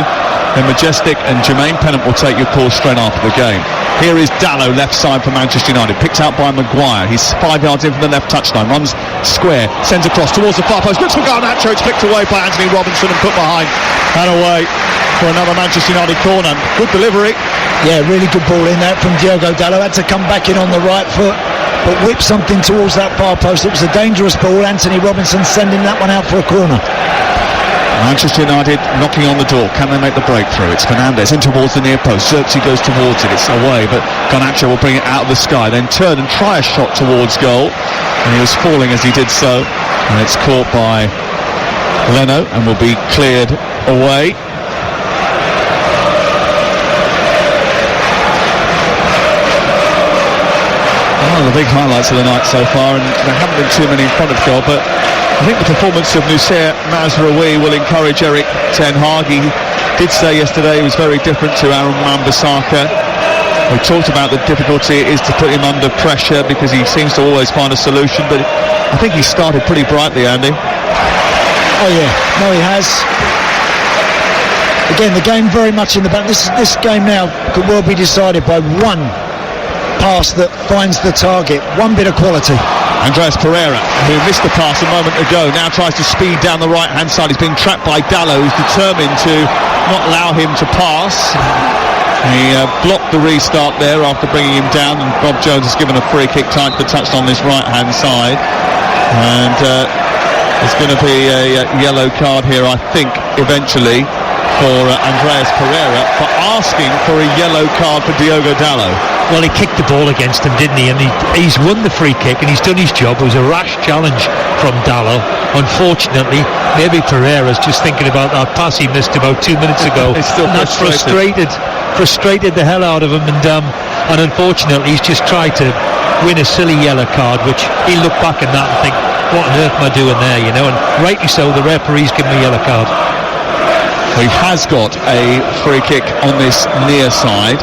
then Majestic and Jermaine Pennant will take your call straight after the game. Here is Dalot, left side for Manchester United, picked out by Maguire. He's 5 yards in from the left touchline, runs square, sends across towards the far post, looks for Garnacho, it's flicked away by Anthony Robinson and put behind and away for another Manchester United corner. Good delivery. Yeah, really good ball in there from Diogo Dalot. Had to come back in on the right foot, but whipped something towards that far post. It was a dangerous ball. Anthony Robinson sending that one out for a corner. Manchester United knocking on the door. Can they make the breakthrough? It's Fernandes in towards the near post. Xerxes goes towards it. It's away, but Garnacho will bring it out of the sky, then turn and try a shot towards goal. And he was falling as he did so. And it's caught by Leno and will be cleared away. One of the big highlights of the night so far, and there haven't been too many in front of goal, but I think the performance of Noussair Mazraoui will encourage Erik ten Hag. He did say yesterday he was very different to Aaron Wan-Bissaka. We talked about the difficulty it is to put him under pressure because he seems to always find a solution, but I think he started pretty brightly, Andy. Oh yeah, no he has. Again, the game very much in the back. This game now could well be decided by one pass that finds the target, one bit of quality. Andreas Pereira, who missed the pass a moment ago, now tries to speed down the right-hand side. He's being trapped by Dallo, who's determined to not allow him to pass. He blocked the restart there after bringing him down, and Bob Jones has given a free kick tight to touched on this right-hand side. And there's going to be a yellow card here, I think, eventually, for Andreas Pereira for asking for a yellow card for Diogo Dallo. Well, he kicked the ball against him, didn't he? And he's won the free kick and he's done his job. It was a rash challenge from Dallo. Unfortunately, maybe Pereira's just thinking about that pass he missed about 2 minutes ago. He's still frustrated the hell out of him, and unfortunately he's just tried to win a silly yellow card, which he'll look back at that and think, what on earth am I doing there, you know? And rightly so, the referee's given me a yellow card. He has got a free kick on this near side,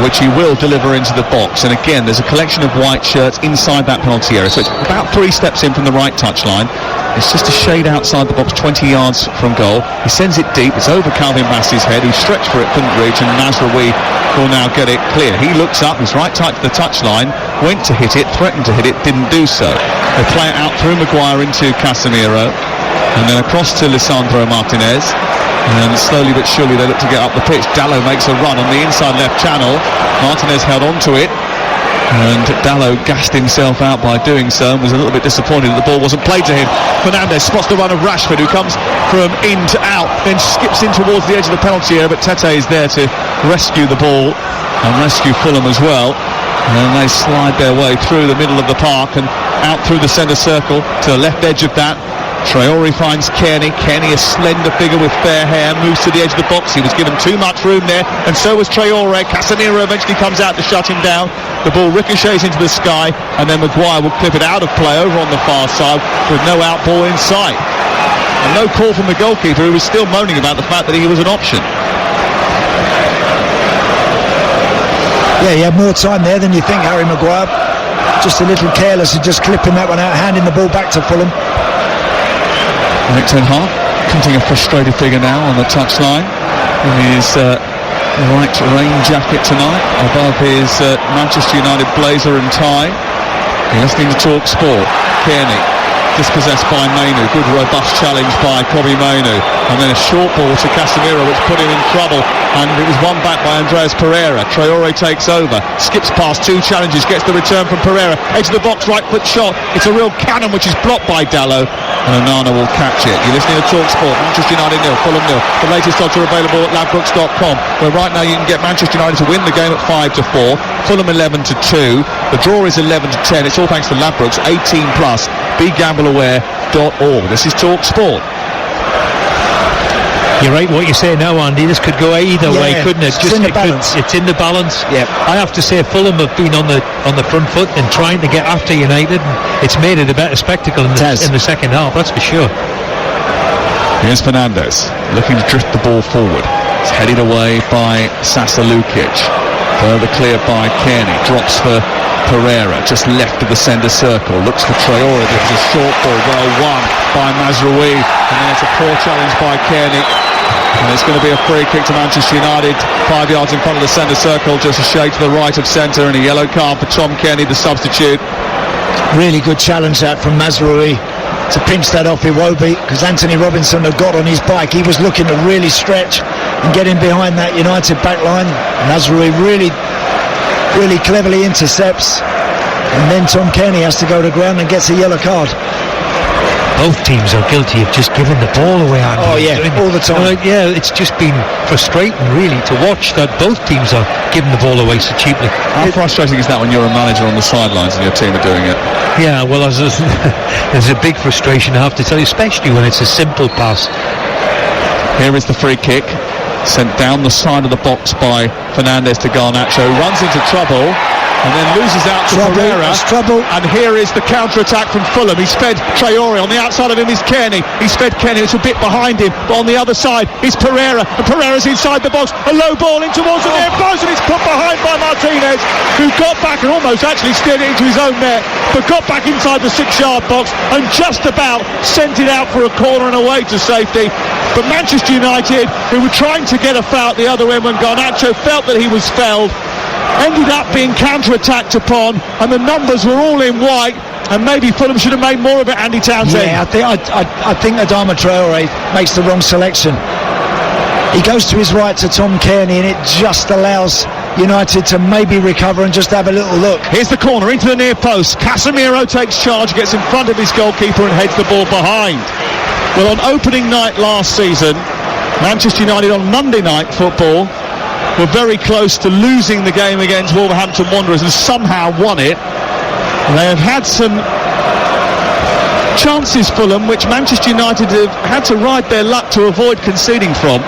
which he will deliver into the box. And again, there's a collection of white shirts inside that penalty area, so it's about 3 steps in from the right touchline. It's just a shade outside the box, 20 yards from goal. He sends it deep. It's over Calvin Bassey's head, who stretched for it, couldn't reach, and Mazraoui will now get it clear. He looks up, he's right tight to the touchline, went to hit it, threatened to hit it, didn't do so. They play it out through Maguire into Casemiro, and then across to Lisandro Martinez. And slowly but surely they look to get up the pitch. Dallo makes a run on the inside left channel. Martinez held on to it, and Dallo gassed himself out by doing so and was a little bit disappointed that the ball wasn't played to him. Fernandes spots the run of Rashford, who comes from in to out, then skips in towards the edge of the penalty area, but Tete is there to rescue the ball and rescue Fulham as well. And they slide their way through the middle of the park and out through the centre circle to the left edge of that. Traore finds Kearney. Kearney, a slender figure with fair hair, moves to the edge of the box. He was given too much room there, and so was Traore. Casemiro eventually comes out to shut him down. The ball ricochets into the sky, and then Maguire will clip it out of play over on the far side with no out ball in sight. And no call from the goalkeeper, who was still moaning about the fact that he was an option. Yeah, he had more time there than you think, Harry Maguire. Just a little careless and just clipping that one out, handing the ball back to Fulham. Erik ten Hag, hunting a frustrated figure now on the touchline in his white rain jacket tonight, above his Manchester United blazer and tie. You're listening to Talk Sport. Kearney, dispossessed by Mainu. Good robust challenge by Kobbie Mainu, and then a short ball to Casemiro which put him in trouble, and it was won back by Andreas Pereira. Traore takes over, skips past 2 challenges, gets the return from Pereira, edge of the box, right foot shot. It's a real cannon which is blocked by Dallo, and Onana will catch it. You're listening to Talk Sport. Manchester United 0, Fulham 0. The latest odds are available at ladbrokes.com, where right now you can get Manchester United to win the game at 5-4, Fulham 11-2. The draw is 11-10. It's all thanks to Ladbrokes, 18+. BeGambleAware.org. This is Talk Sport. You're right, what you say now, Andy. This could go either way, couldn't it? It's in the balance. It's in the balance. Yep. I have to say, Fulham have been on the front foot and trying to get after United. And it's made it a better spectacle in the second half, that's for sure. Here's Fernandes, looking to drift the ball forward. It's headed away by Sasa Lukic. Further cleared by Kearney. Drops for Pereira, just left of the centre circle. Looks for Traore. There's a short ball, well won by Mazraoui. And then it's a poor challenge by Kearney. And it's going to be a free kick to Manchester United, 5 yards in front of the centre circle, just a shade to the right of centre, and a yellow card for Tom Kearney, the substitute. Really good challenge that from Mazraoui to pinch that off Iwobi, because Anthony Robinson had got on his bike. He was looking to really stretch and get in behind that United back line. Mazraoui really cleverly intercepts, and then Tom Kearney has to go to ground and gets a yellow card. Both teams are guilty of just giving the ball away, Andy. Oh yeah, all the time. It's just been frustrating really to watch that both teams are giving the ball away so cheaply. How frustrating is that when you're a manager on the sidelines and your team are doing it? Yeah, well, there's a big frustration, I have to tell you, especially when it's a simple pass. Here is the free kick, sent down the side of the box by Fernandes to Garnacho, runs into trouble, and then loses out to Pereira. Trouble. And here is the counter-attack from Fulham. He's fed Traore. On the outside of him is Kearney. He's fed Kearney. It's a bit behind him. But on the other side is Pereira. And Pereira's inside the box. A low ball in towards the near post, and it's put behind by Martinez, who got back and almost actually steered it into his own net, but got back inside the 6-yard box and just about sent it out for a corner and away to safety. But Manchester United, who were trying to get a foul at the other end when Garnacho felt that he was felled, ended up being counter-attacked upon, and the numbers were all in white, and maybe Fulham should have made more of it, Andy Townsend. Yeah, I think Adama Traore makes the wrong selection. He goes to his right to Tom Kearney, and it just allows United to maybe recover and just have a little look. Here's the corner into the near post. Casemiro takes charge, gets in front of his goalkeeper and heads the ball behind. Well, on opening night last season, Manchester United on Monday Night Football were very close to losing the game against Wolverhampton Wanderers and somehow won it. They have had some chances, Fulham, which Manchester United have had to ride their luck to avoid conceding from.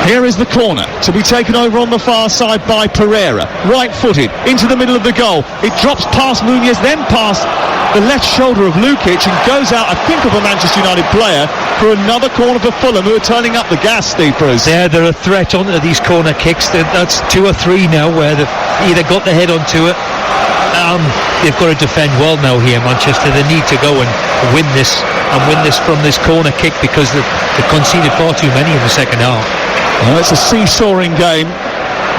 Here is the corner to be taken over on the far side by Pereira, right-footed into the middle of the goal. It drops past Nunez, then past the left shoulder of Lukic, and goes out, I think, of a Manchester United player for another corner for Fulham, who are turning up the gas, Steve Bruce. Yeah, they're a threat onto these corner kicks. That's 2 or 3 now where they've either got their head onto it. They've got to defend well now here, Manchester. They need to go and win this from this corner kick, because they've conceded far too many in the second half. Well, it's a seesawing game,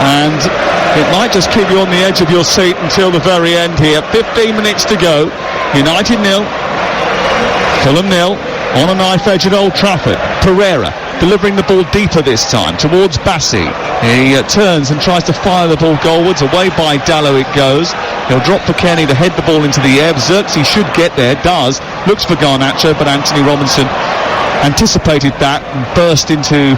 and it might just keep you on the edge of your seat until the very end here. 15 minutes to go. United 0, Fulham 0, on a knife edge at Old Trafford. Pereira delivering the ball deeper this time towards Bassi. He turns and tries to fire the ball goalwards. Away by Dallo it goes. He'll drop for Kenny to head the ball into the air. Xerxes should get there, does. Looks for Garnacho, but Anthony Robinson anticipated that and burst into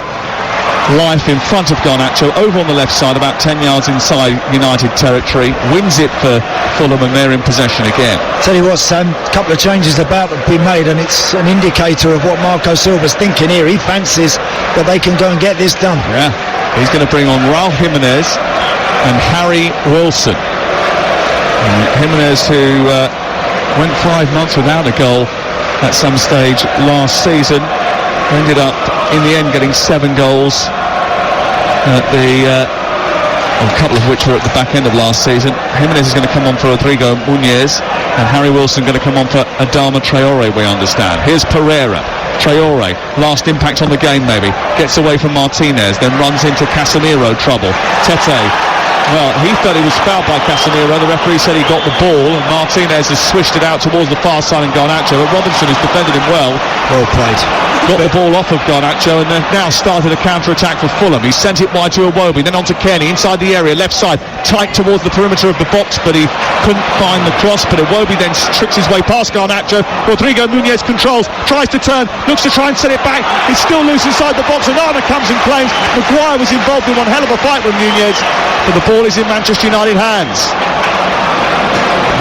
life in front of Garnacho over on the left side, about 10 yards inside United territory. Wins it for Fulham, and they're in possession again. Tell you what, Sam, a couple of changes about to be made, and it's an indicator of what Marco Silva's thinking here. He fancies that they can go and get this done. Yeah, he's going to bring on Raul Jimenez and Harry Wilson. Jimenez, who went 5 months without a goal at some stage last season, ended up in the end getting 7 goals at a couple of which were at the back end of last season. Jimenez is going to come on for Rodrigo Muñez, and Harry Wilson going to come on for Adama Traore, we understand. Here's Pereira. Traore, last impact on the game maybe, gets away from Martinez, then runs into Casemiro trouble. Tete, well, he thought he was fouled by Casemiro. The referee said he got the ball, and Martinez has swished it out towards the far side and Garnacho, but Robinson has defended him well. Well played. Got the ball off of Garnacho, and they've now started a counter-attack for Fulham. He sent it wide to Iwobi, then on to Kearney, inside the area, left side, tight towards the perimeter of the box, but he couldn't find the cross. But Iwobi then tricks his way past Garnacho. Rodrigo Muñez controls, tries to turn, looks to try and set it back. He's still loose inside the box, and Arna comes and claims. Maguire was involved in one hell of a fight with Muñez, but the ball is in Manchester United hands.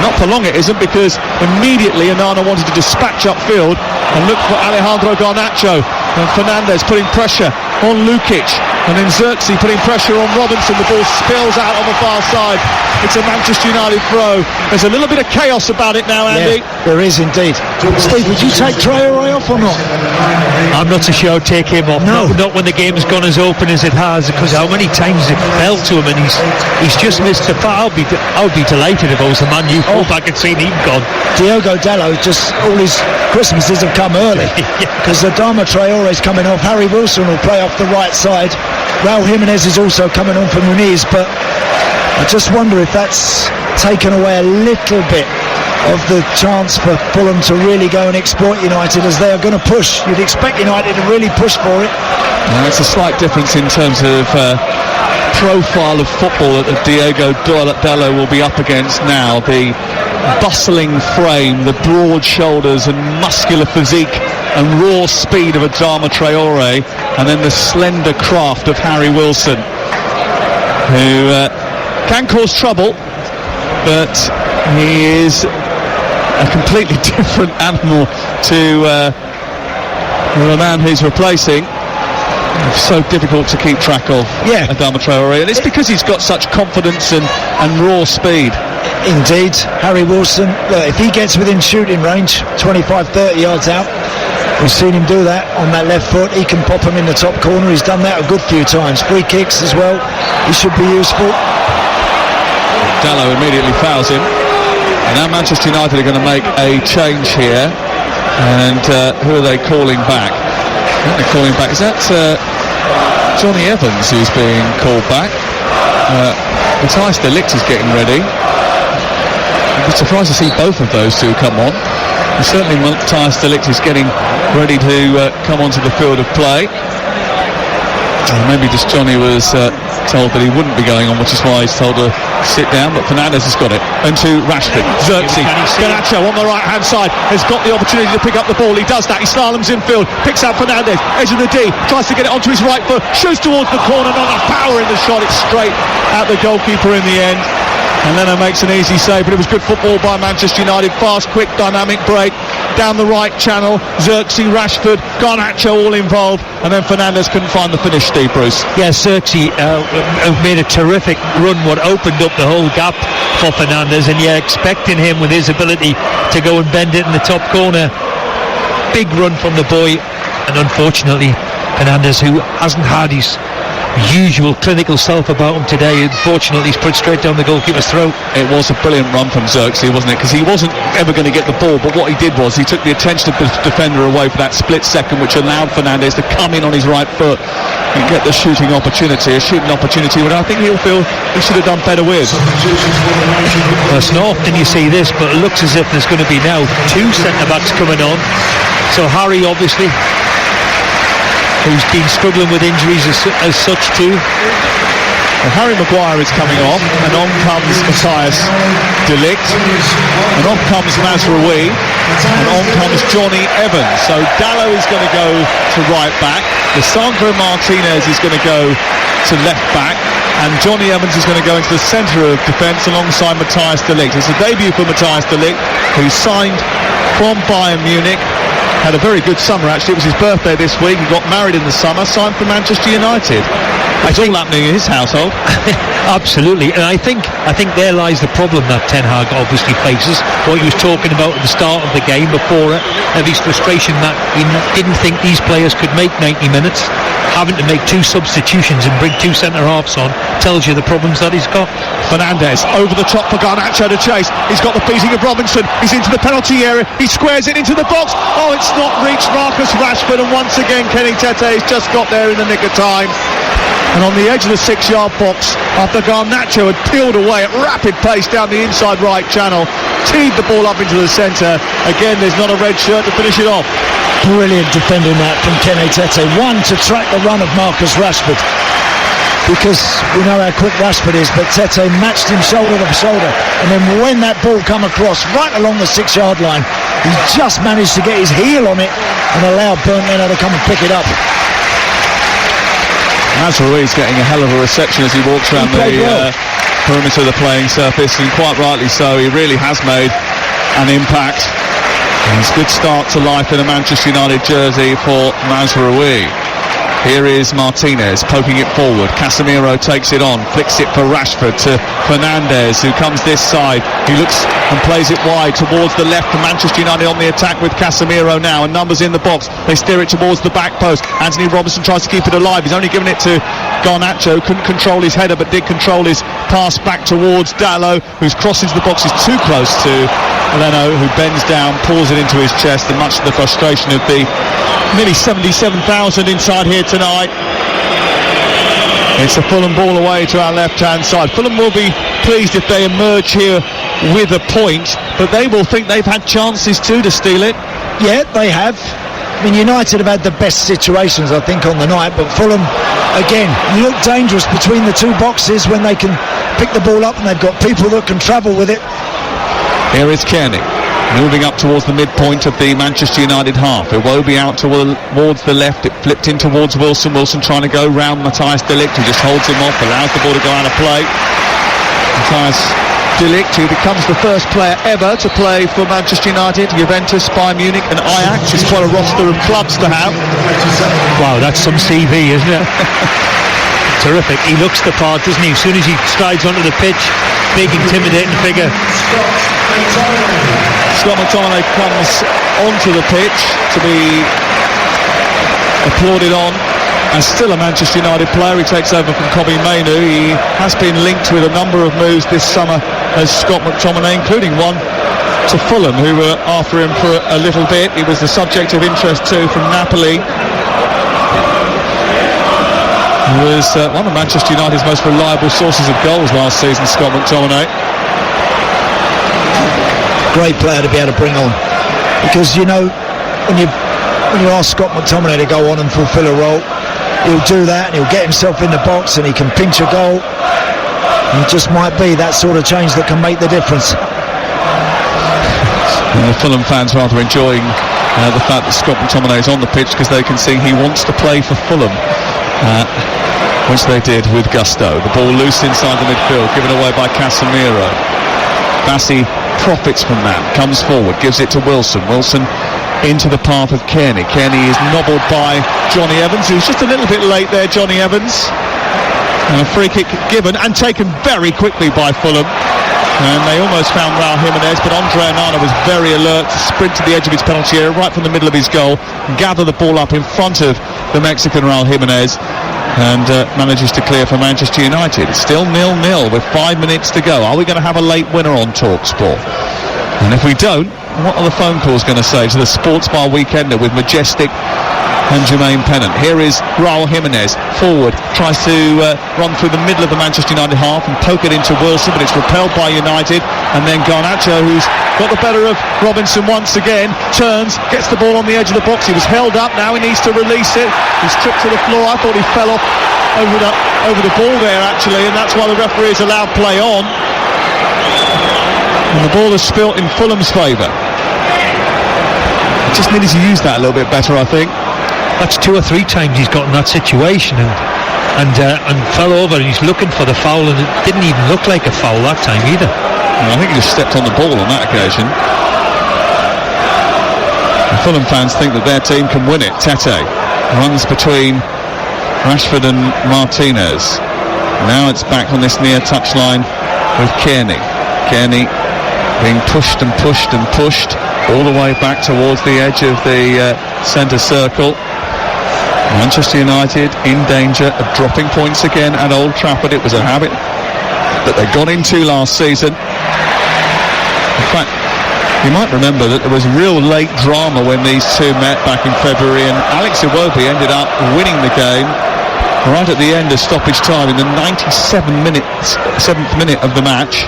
Not for long it isn't, because immediately Onana wanted to dispatch upfield and look for Alejandro Garnacho, and Fernandes putting pressure on Lukic, and then Xerxes putting pressure on Robinson. The ball spills out on the far side. It's a Manchester United throw. There's a little bit of chaos about it now, Andy. Yeah, there is indeed. Steve, would you take Traore off or not? I'm not so sure I'd take him off. No. Not when the game's gone as open as it has, because how many times it fell to him, and he's just missed the foul. I would be delighted if I was the Man U fullback and seen him gone. Diogo Dallo, just all his Christmases have come early, because Adama Traore is coming off. Harry Wilson will play off the right side. Raul Jimenez is also coming on for Muniz, but I just wonder if that's taken away a little bit of the chance for Fulham to really go and exploit United, as they are going to push. You'd expect United to really push for it. It's a slight difference in terms of profile of football that Diogo Dallo will be up against now. The bustling frame, the broad shoulders and muscular physique and raw speed of Adama Traore, and then the slender craft of Harry Wilson, who can cause trouble, but he is a completely different animal to the man who's replacing. so difficult to keep track of. Adama Traore, and it's because he's got such confidence and raw speed. Indeed, Harry Wilson, look, if he gets within shooting range, 25-30 yards out, we've seen him do that on that left foot. He can pop him in the top corner. He's done that a good few times. Free kicks as well, he should be useful. Dallow immediately fouls him, and now Manchester United are going to make a change here. And who are they calling back? I think they're calling back. Is that Johnny Evans who's being called back? Matthijs de Ligt is getting ready. I'd be surprised to see both of those two come on. And certainly Matthijs de Ligt is getting ready to come onto the field of play. Maybe just Johnny was told that he wouldn't be going on, which is why he's told to sit down, but Fernandes has got it. And to Rashford. Xerxes. Garnacho on the right hand side has got the opportunity to pick up the ball. He does that. He slaloms infield, picks out Fernandes, edge of the D, tries to get it onto his right foot, shoots towards the corner, not enough power in the shot. It's straight at the goalkeeper in the end. And Leno makes an easy save, but it was good football by Manchester United. Fast, quick, dynamic break down the right channel. Xerxes, Rashford, Garnacho all involved, and then Fernandes couldn't find the finish, Steve Bruce. Yeah, Xerxes made a terrific run, what opened up the whole gap for Fernandes, and you're expecting him with his ability to go and bend it in the top corner. Big run from the boy, and unfortunately Fernandes, who hasn't had his usual clinical self about him today, unfortunately he's put straight down the goalkeeper's throat. It was a brilliant run from Xerxes, wasn't it? Because he wasn't ever going to get the ball, but what he did was he took the attention of the defender away for that split second, which allowed Fernandes to come in on his right foot and get the shooting opportunity, which I think he'll feel he should have done better with. Well, it's not often you see this, but it looks as if there's going to be now two centre-backs coming on. So Harry, obviously, who's been struggling with injuries as such too. Well, Harry Maguire is coming off, and on comes Matthijs de Ligt, and on comes Mazraoui, and on comes Johnny Evans. So Dallow is going to go to right back, Lisandro Martinez is going to go to left back, and Johnny Evans is going to go into the centre of defence alongside Matthijs de Ligt. It's a debut for Matthijs de Ligt, who signed from Bayern Munich. Had a very good summer, actually. It was his birthday this week. He got married in the summer, signed for Manchester United. It's all happening in his household. Absolutely, and I think there lies the problem that Ten Hag obviously faces. What he was talking about at the start of the game before it, of his frustration that he didn't think these players could make 90 minutes. Having to make two substitutions and bring two centre-halves on tells you the problems that he's got. Fernandes over the top for Garnacho to chase. He's got the beating of Robinson. He's into the penalty area. He squares it into the box. Oh, it's not reached Marcus Rashford, and once again Kenny Tete has just got there in the nick of time. And on the edge of the 6-yard box, after Garnacho had peeled away at rapid pace down the inside right channel, teed the ball up into the centre. Again, there's not a red shirt to finish it off. Brilliant defending that from Kenny Tete. One, to track the run of Marcus Rashford, because we know how quick Rashford is, but Tete matched him shoulder to shoulder, and then when that ball come across right along the 6-yard line, he just managed to get his heel on it and allow Bernd Leno to come and pick it up. Mazraoui's getting a hell of a reception as he walks around the perimeter of the playing surface, and quite rightly so. He really has made an impact. And it's a good start to life in a Manchester United jersey for Mazraoui. Here is Martinez poking it forward. Casemiro takes it on, flicks it for Rashford to Fernandes, who comes this side. He looks and plays it wide towards the left for Manchester United on the attack with Casemiro now, and numbers in the box. They steer it towards the back post. Anthony Robinson tries to keep it alive. He's only given it to Garnacho. Couldn't control his header, but did control his pass back towards Dallow, who's crossed into the box, is too close to Leno, who bends down, pulls it into his chest, and much to the frustration of the nearly 77,000 inside here tonight. It's a Fulham ball away to our left-hand side. Fulham will be pleased if they emerge here with a point, but they will think they've had chances too to steal it. Yeah, they have. I mean, United have had the best situations, I think, on the night, but Fulham, again, look dangerous between the two boxes when they can pick the ball up and they've got people that can travel with it. Here is Kearney, moving up towards the midpoint of the Manchester United half. Iwobi out towards the left. It flipped in towards Wilson. Wilson trying to go round Matthijs de Ligt, who just holds him off, allows the ball to go out of play. Matthijs De Ligt, who becomes the first player ever to play for Manchester United, Juventus, Bayern Munich and Ajax. It's quite a roster of clubs to have. Wow, that's some CV, isn't it? Terrific. He looks the part, doesn't he? As soon as he strides onto the pitch, big intimidating figure. Scott McTominay comes onto the pitch to be applauded on as still a Manchester United player. He takes over from Kobbie Mainoo. He has been linked with a number of moves this summer as Scott McTominay, including one to Fulham, who were after him for a little bit. He was the subject of interest too from Napoli. He was one of Manchester United's most reliable sources of goals last season, Scott McTominay. Great player to be able to bring on, because you know when you ask Scott McTominay to go on and fulfil a role, he'll do that and he'll get himself in the box and he can pinch a goal. And it just might be that sort of change that can make the difference. And the Fulham fans rather enjoying the fact that Scott McTominay is on the pitch, because they can see he wants to play for Fulham, which they did with gusto. The ball loose inside the midfield, given away by Casemiro. Bassi profits from that, comes forward, gives it to Wilson. Wilson into the path of Kearney. Kearney is nobbled by Johnny Evans, who's just a little bit late there, Johnny Evans. And a free kick given and taken very quickly by Fulham. And they almost found Raul Jimenez, but Andre Onana was very alert to sprint to the edge of his penalty area, right from the middle of his goal, gather the ball up in front of the Mexican Raul Jimenez, and manages to clear for Manchester United. It's still 0-0 with 5 minutes to go. Are we going to have a late winner on TalkSport? And if we don't, what are the phone calls going to say to the Sports Bar Weekender with Majestic and Jermaine Pennant? Here is Raul Jimenez, forward, tries to run through the middle of the Manchester United half and poke it into Wilson, but it's repelled by United. And then Garnacho, who's got the better of Robinson once again, turns, gets the ball on the edge of the box. He was held up, now he needs to release it. He's tripped to the floor. I thought he fell off over the ball there actually, and that's why the referee has allowed play on. And the ball is spilt in Fulham's favour. Just needed to use that a little bit better, I think. That's 2 or 3 times he's got in that situation and fell over, and he's looking for the foul, and it didn't even look like a foul that time either. And I think he just stepped on the ball on that occasion. The Fulham fans think that their team can win it. Tete runs between Rashford and Martinez. Now it's back on this near touchline with Kearney. Kearney being pushed and pushed and pushed all the way back towards the edge of the centre circle. Manchester United in danger of dropping points again at Old Trafford. It was a habit that they got into last season. In fact, you might remember that there was real late drama when these two met back in February, and Alex Iwobi ended up winning the game right at the end of stoppage time in the 7th minute of the match.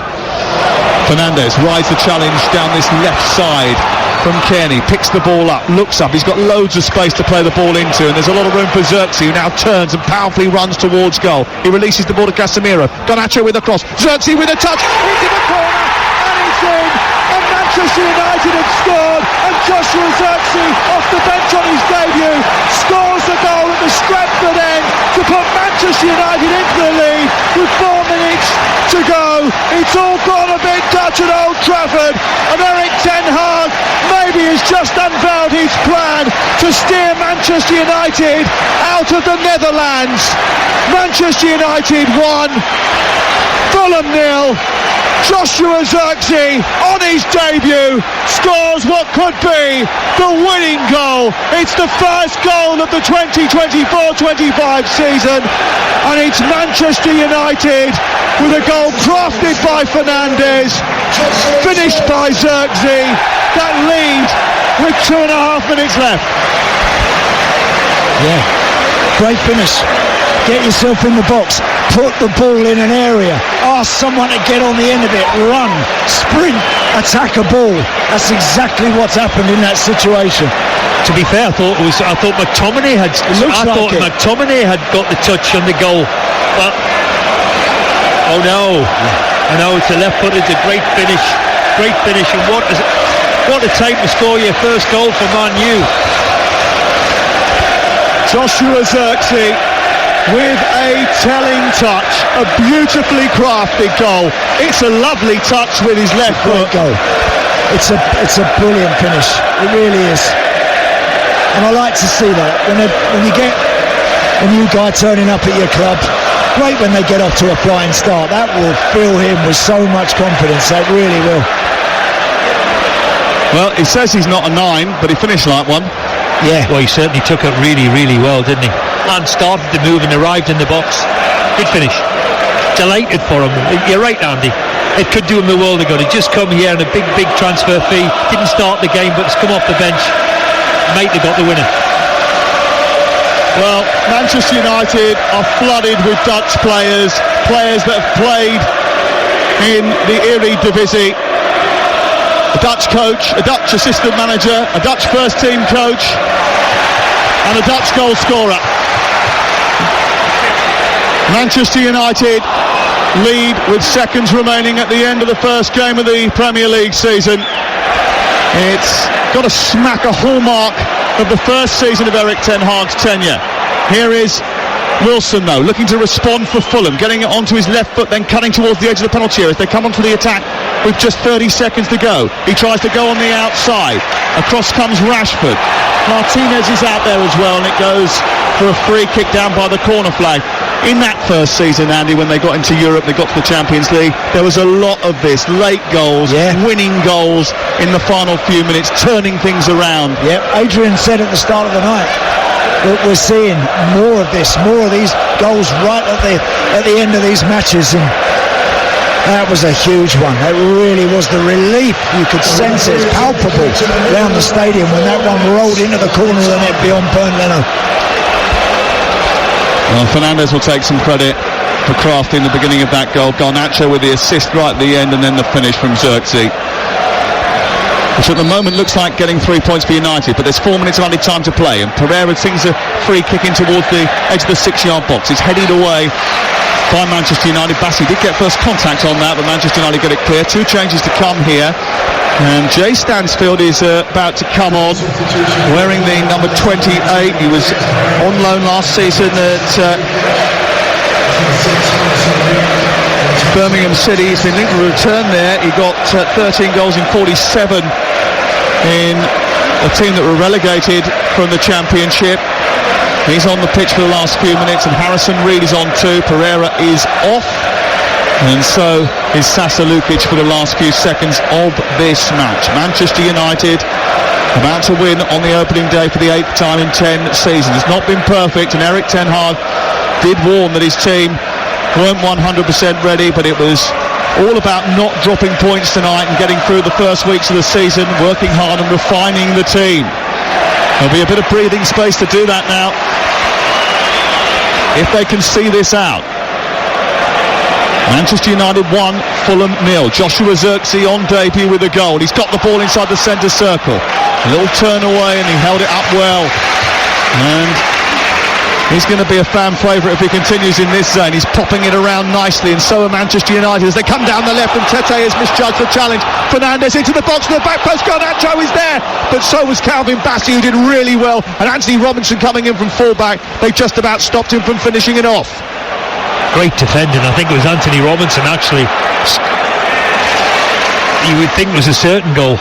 Fernandes rides the challenge down this left side from Kearney, picks the ball up, looks up, he's got loads of space to play the ball into, and there's a lot of room for Xerxes, who now turns and powerfully runs towards goal. He releases the ball to Casemiro, Garnacho with a cross, Xerxes with a touch, into the corner, and it's in, and Manchester United have scored, and Joshua Xerxes, off the bench on his debut, scores the goal at the Stratford end to put Manchester United into the lead with 4 minutes to go. It's all gone a bit Dutch at Old Trafford, and Erik ten Hag maybe has just unveiled his plan to steer Manchester United out of the Netherlands. Manchester United 1, Fulham 0. Joshua Xerxes on his debut scores what could be the winning goal. It's the first goal of the 2024-25 season, and it's Manchester United with a goal crafted by Fernandes, finished by Xerxes, that lead with 2.5 minutes left. Yeah, great finish. Get yourself in the box, put the ball in an area, ask someone to get on the end of it, run, sprint, attack a ball. That's exactly what's happened in that situation. To be fair, I thought McTominay had. McTominay had got the touch on the goal, but oh no, I know it's a left foot. It's a great finish, and what a time to score your first goal for Man U. Joshua Xerxes with a telling touch, a beautifully crafted goal. It's a lovely touch with his left foot. Goal. It's a brilliant finish. It really is. And I like to see that when you get a new guy turning up at your club. Great when they get off to a flying start. That will fill him with so much confidence. That really will. Well, he says he's not a 9, but he finished like one. Yeah. Well, he certainly took it really, really well, didn't he? And started the move and arrived in the box. Good finish. Delighted for him. You're right, Andy. It could do him the world of good. He'd just come here on a big transfer fee. Didn't start the game, but he's come off the bench. Mate, they got the winner. Well, Manchester United are flooded with Dutch players that have played in the Eredivisie. A Dutch coach, a Dutch assistant manager, a Dutch first team coach, and a Dutch goal scorer. Manchester United lead with seconds remaining at the end of the first game of the Premier League season. It's got a hallmark of the first season of Erik ten Hag's tenure. Here is Wilson, though, looking to respond for Fulham, getting it onto his left foot, then cutting towards the edge of the penalty area as they come onto the attack with just 30 seconds to go. He tries to go on the outside. Across comes Rashford. Martinez is out there as well, and it goes for a free kick down by the corner flag. In that first season, Andy, when they got into Europe, they got to the Champions League, there was a lot of this, late goals, winning goals in the final few minutes, turning things around. Yep, Adrian said at the start of the night that we're seeing more of this, more of these goals right at the end of these matches, and that was a huge one. That really was. The relief, you could sense it, palpable around the stadium when that one rolled into the corner of the net beyond Bernd Leno. Well, Fernandes will take some credit for crafting the beginning of that goal. Garnacho with the assist right at the end, and then the finish from Xerxes, which at the moment looks like getting 3 points for United, but there's 4 minutes of added time to play, and Pereira sings a free kick in towards the edge of the 6-yard box. It's headed away by Manchester United. Bassi did get first contact on that, but Manchester United get it clear. 2 changes to come here, and Jay Stansfield is about to come on, wearing the number 28. He was on loan last season at Birmingham City. He's been linked to return there. He got 13 goals in 47 in a team that were relegated from the Championship. He's on the pitch for the last few minutes, and Harrison Reed is on too. Pereira is off, and so is Sasa Lukic for the last few seconds of this match. Manchester United about to win on the opening day for the 8th time in 10 seasons. It's not been perfect, and Erik ten Hag did warn that his team weren't 100% ready, but it was all about not dropping points tonight and getting through the first weeks of the season, working hard and refining the team. There'll be a bit of breathing space to do that now, if they can see this out. Manchester United 1, Fulham 0. Joshua Xerxes on debut with a goal. He's got the ball inside the centre circle. A little turn away, and he held it up well. And he's going to be a fan favourite if he continues in this zone. He's popping it around nicely, and so are Manchester United as they come down the left, and Tete has misjudged the challenge. Fernandes into the box, to the back post. Garnacho is there, but so was Calvin Bassey, who did really well, and Anthony Robinson coming in from full-back. They just about stopped him from finishing it off. Great defending. I think it was Anthony Robinson, actually. You would think it was a certain goal.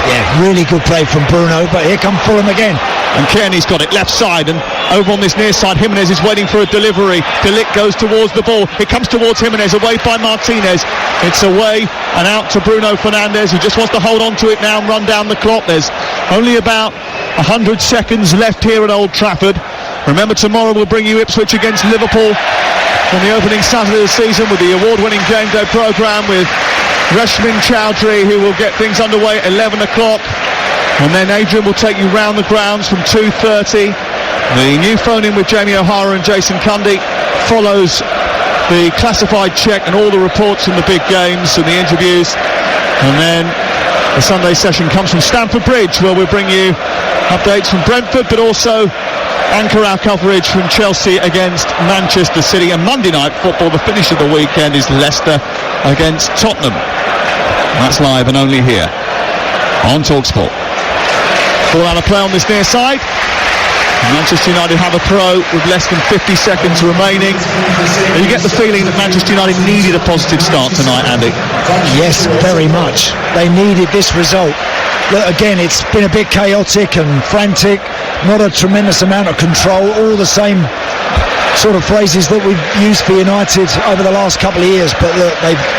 Yeah, really good play from Bruno, but here come Fulham again. And Kearney's got it left side, and over on this near side, Jimenez is waiting for a delivery. De Ligt goes towards the ball. It comes towards Jimenez, away by Martinez. It's away and out to Bruno Fernandes, who just wants to hold on to it now and run down the clock. There's only about 100 seconds left here at Old Trafford. Remember, tomorrow we'll bring you Ipswich against Liverpool on the opening Saturday of the season with the award-winning game day programme with Reshmin Chowdhury, who will get things underway at 11 o'clock. And then Adrian will take you round the grounds from 2:30. The new phone-in with Jamie O'Hara and Jason Cundy follows the classified check and all the reports from the big games and the interviews. And then the Sunday session comes from Stamford Bridge, where we'll bring you updates from Brentford, but also anchor our coverage from Chelsea against Manchester City. And Monday night football, the finish of the weekend, is Leicester against Tottenham. That's live and only here on TalkSport. Ball out of play on this near side. Manchester United have a throw with less than 50 seconds remaining. You get the feeling that Manchester United needed a positive start tonight, Andy. Yes, very much. They needed this result. Look, again, it's been a bit chaotic and frantic, not a tremendous amount of control, all the same sort of phrases that we've used for United over the last couple of years, but look,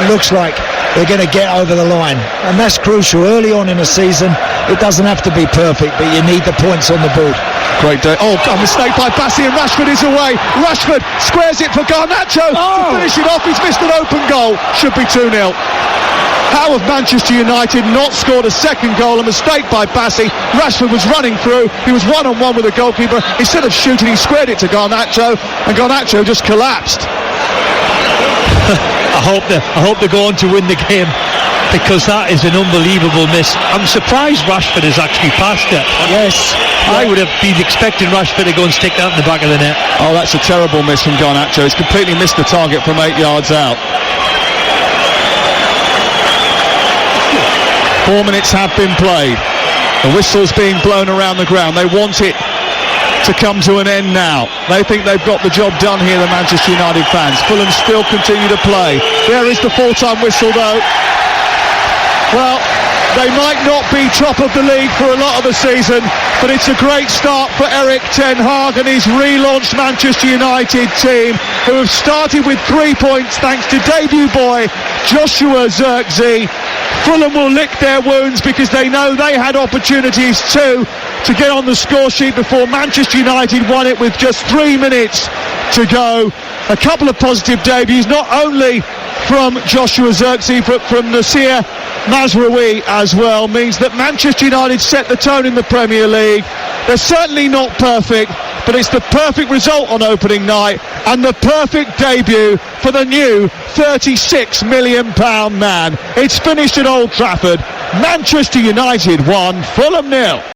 looks like they're going to get over the line, and that's crucial. Early on in the season, it doesn't have to be perfect, but you need the points on the board. Great day. Oh, a mistake by Bassi, and Rashford is away. Rashford squares it for Garnacho to finish it off. He's missed an open goal. Should be 2-0. How have Manchester United not scored a second goal? A mistake by Bassi. Rashford was running through. He was one-on-one with the goalkeeper. Instead of shooting, he squared it to Garnacho, and Garnacho just collapsed. I hope they go on to win the game, because that is an unbelievable miss. I'm surprised Rashford has actually passed it. Yes. I would have been expecting Rashford to go and stick that in the back of the net. Oh, that's a terrible miss from Garnacho. He's completely missed the target from 8 yards out. 4 minutes have been played. The whistle's being blown around the ground. They want it to come to an end now. They think they've got the job done here, the Manchester United fans. Fulham still continue to play. There is the full-time whistle, though. Well, they might not be top of the league for a lot of the season, but it's a great start for Erik ten Hag and his relaunched Manchester United team, who have started with 3 points thanks to debut boy Joshua Zirkzee. Fulham will lick their wounds because they know they had opportunities too to get on the score sheet before Manchester United won it with just 3 minutes to go. A couple of positive debuts, not only from Joshua Zirkzee but from Nasir Mazraoui as well, means that Manchester United set the tone in the Premier League. They're certainly not perfect, but it's the perfect result on opening night and the perfect debut for the new £36 million man. It's finished at Old Trafford. Manchester United 1, Fulham 0.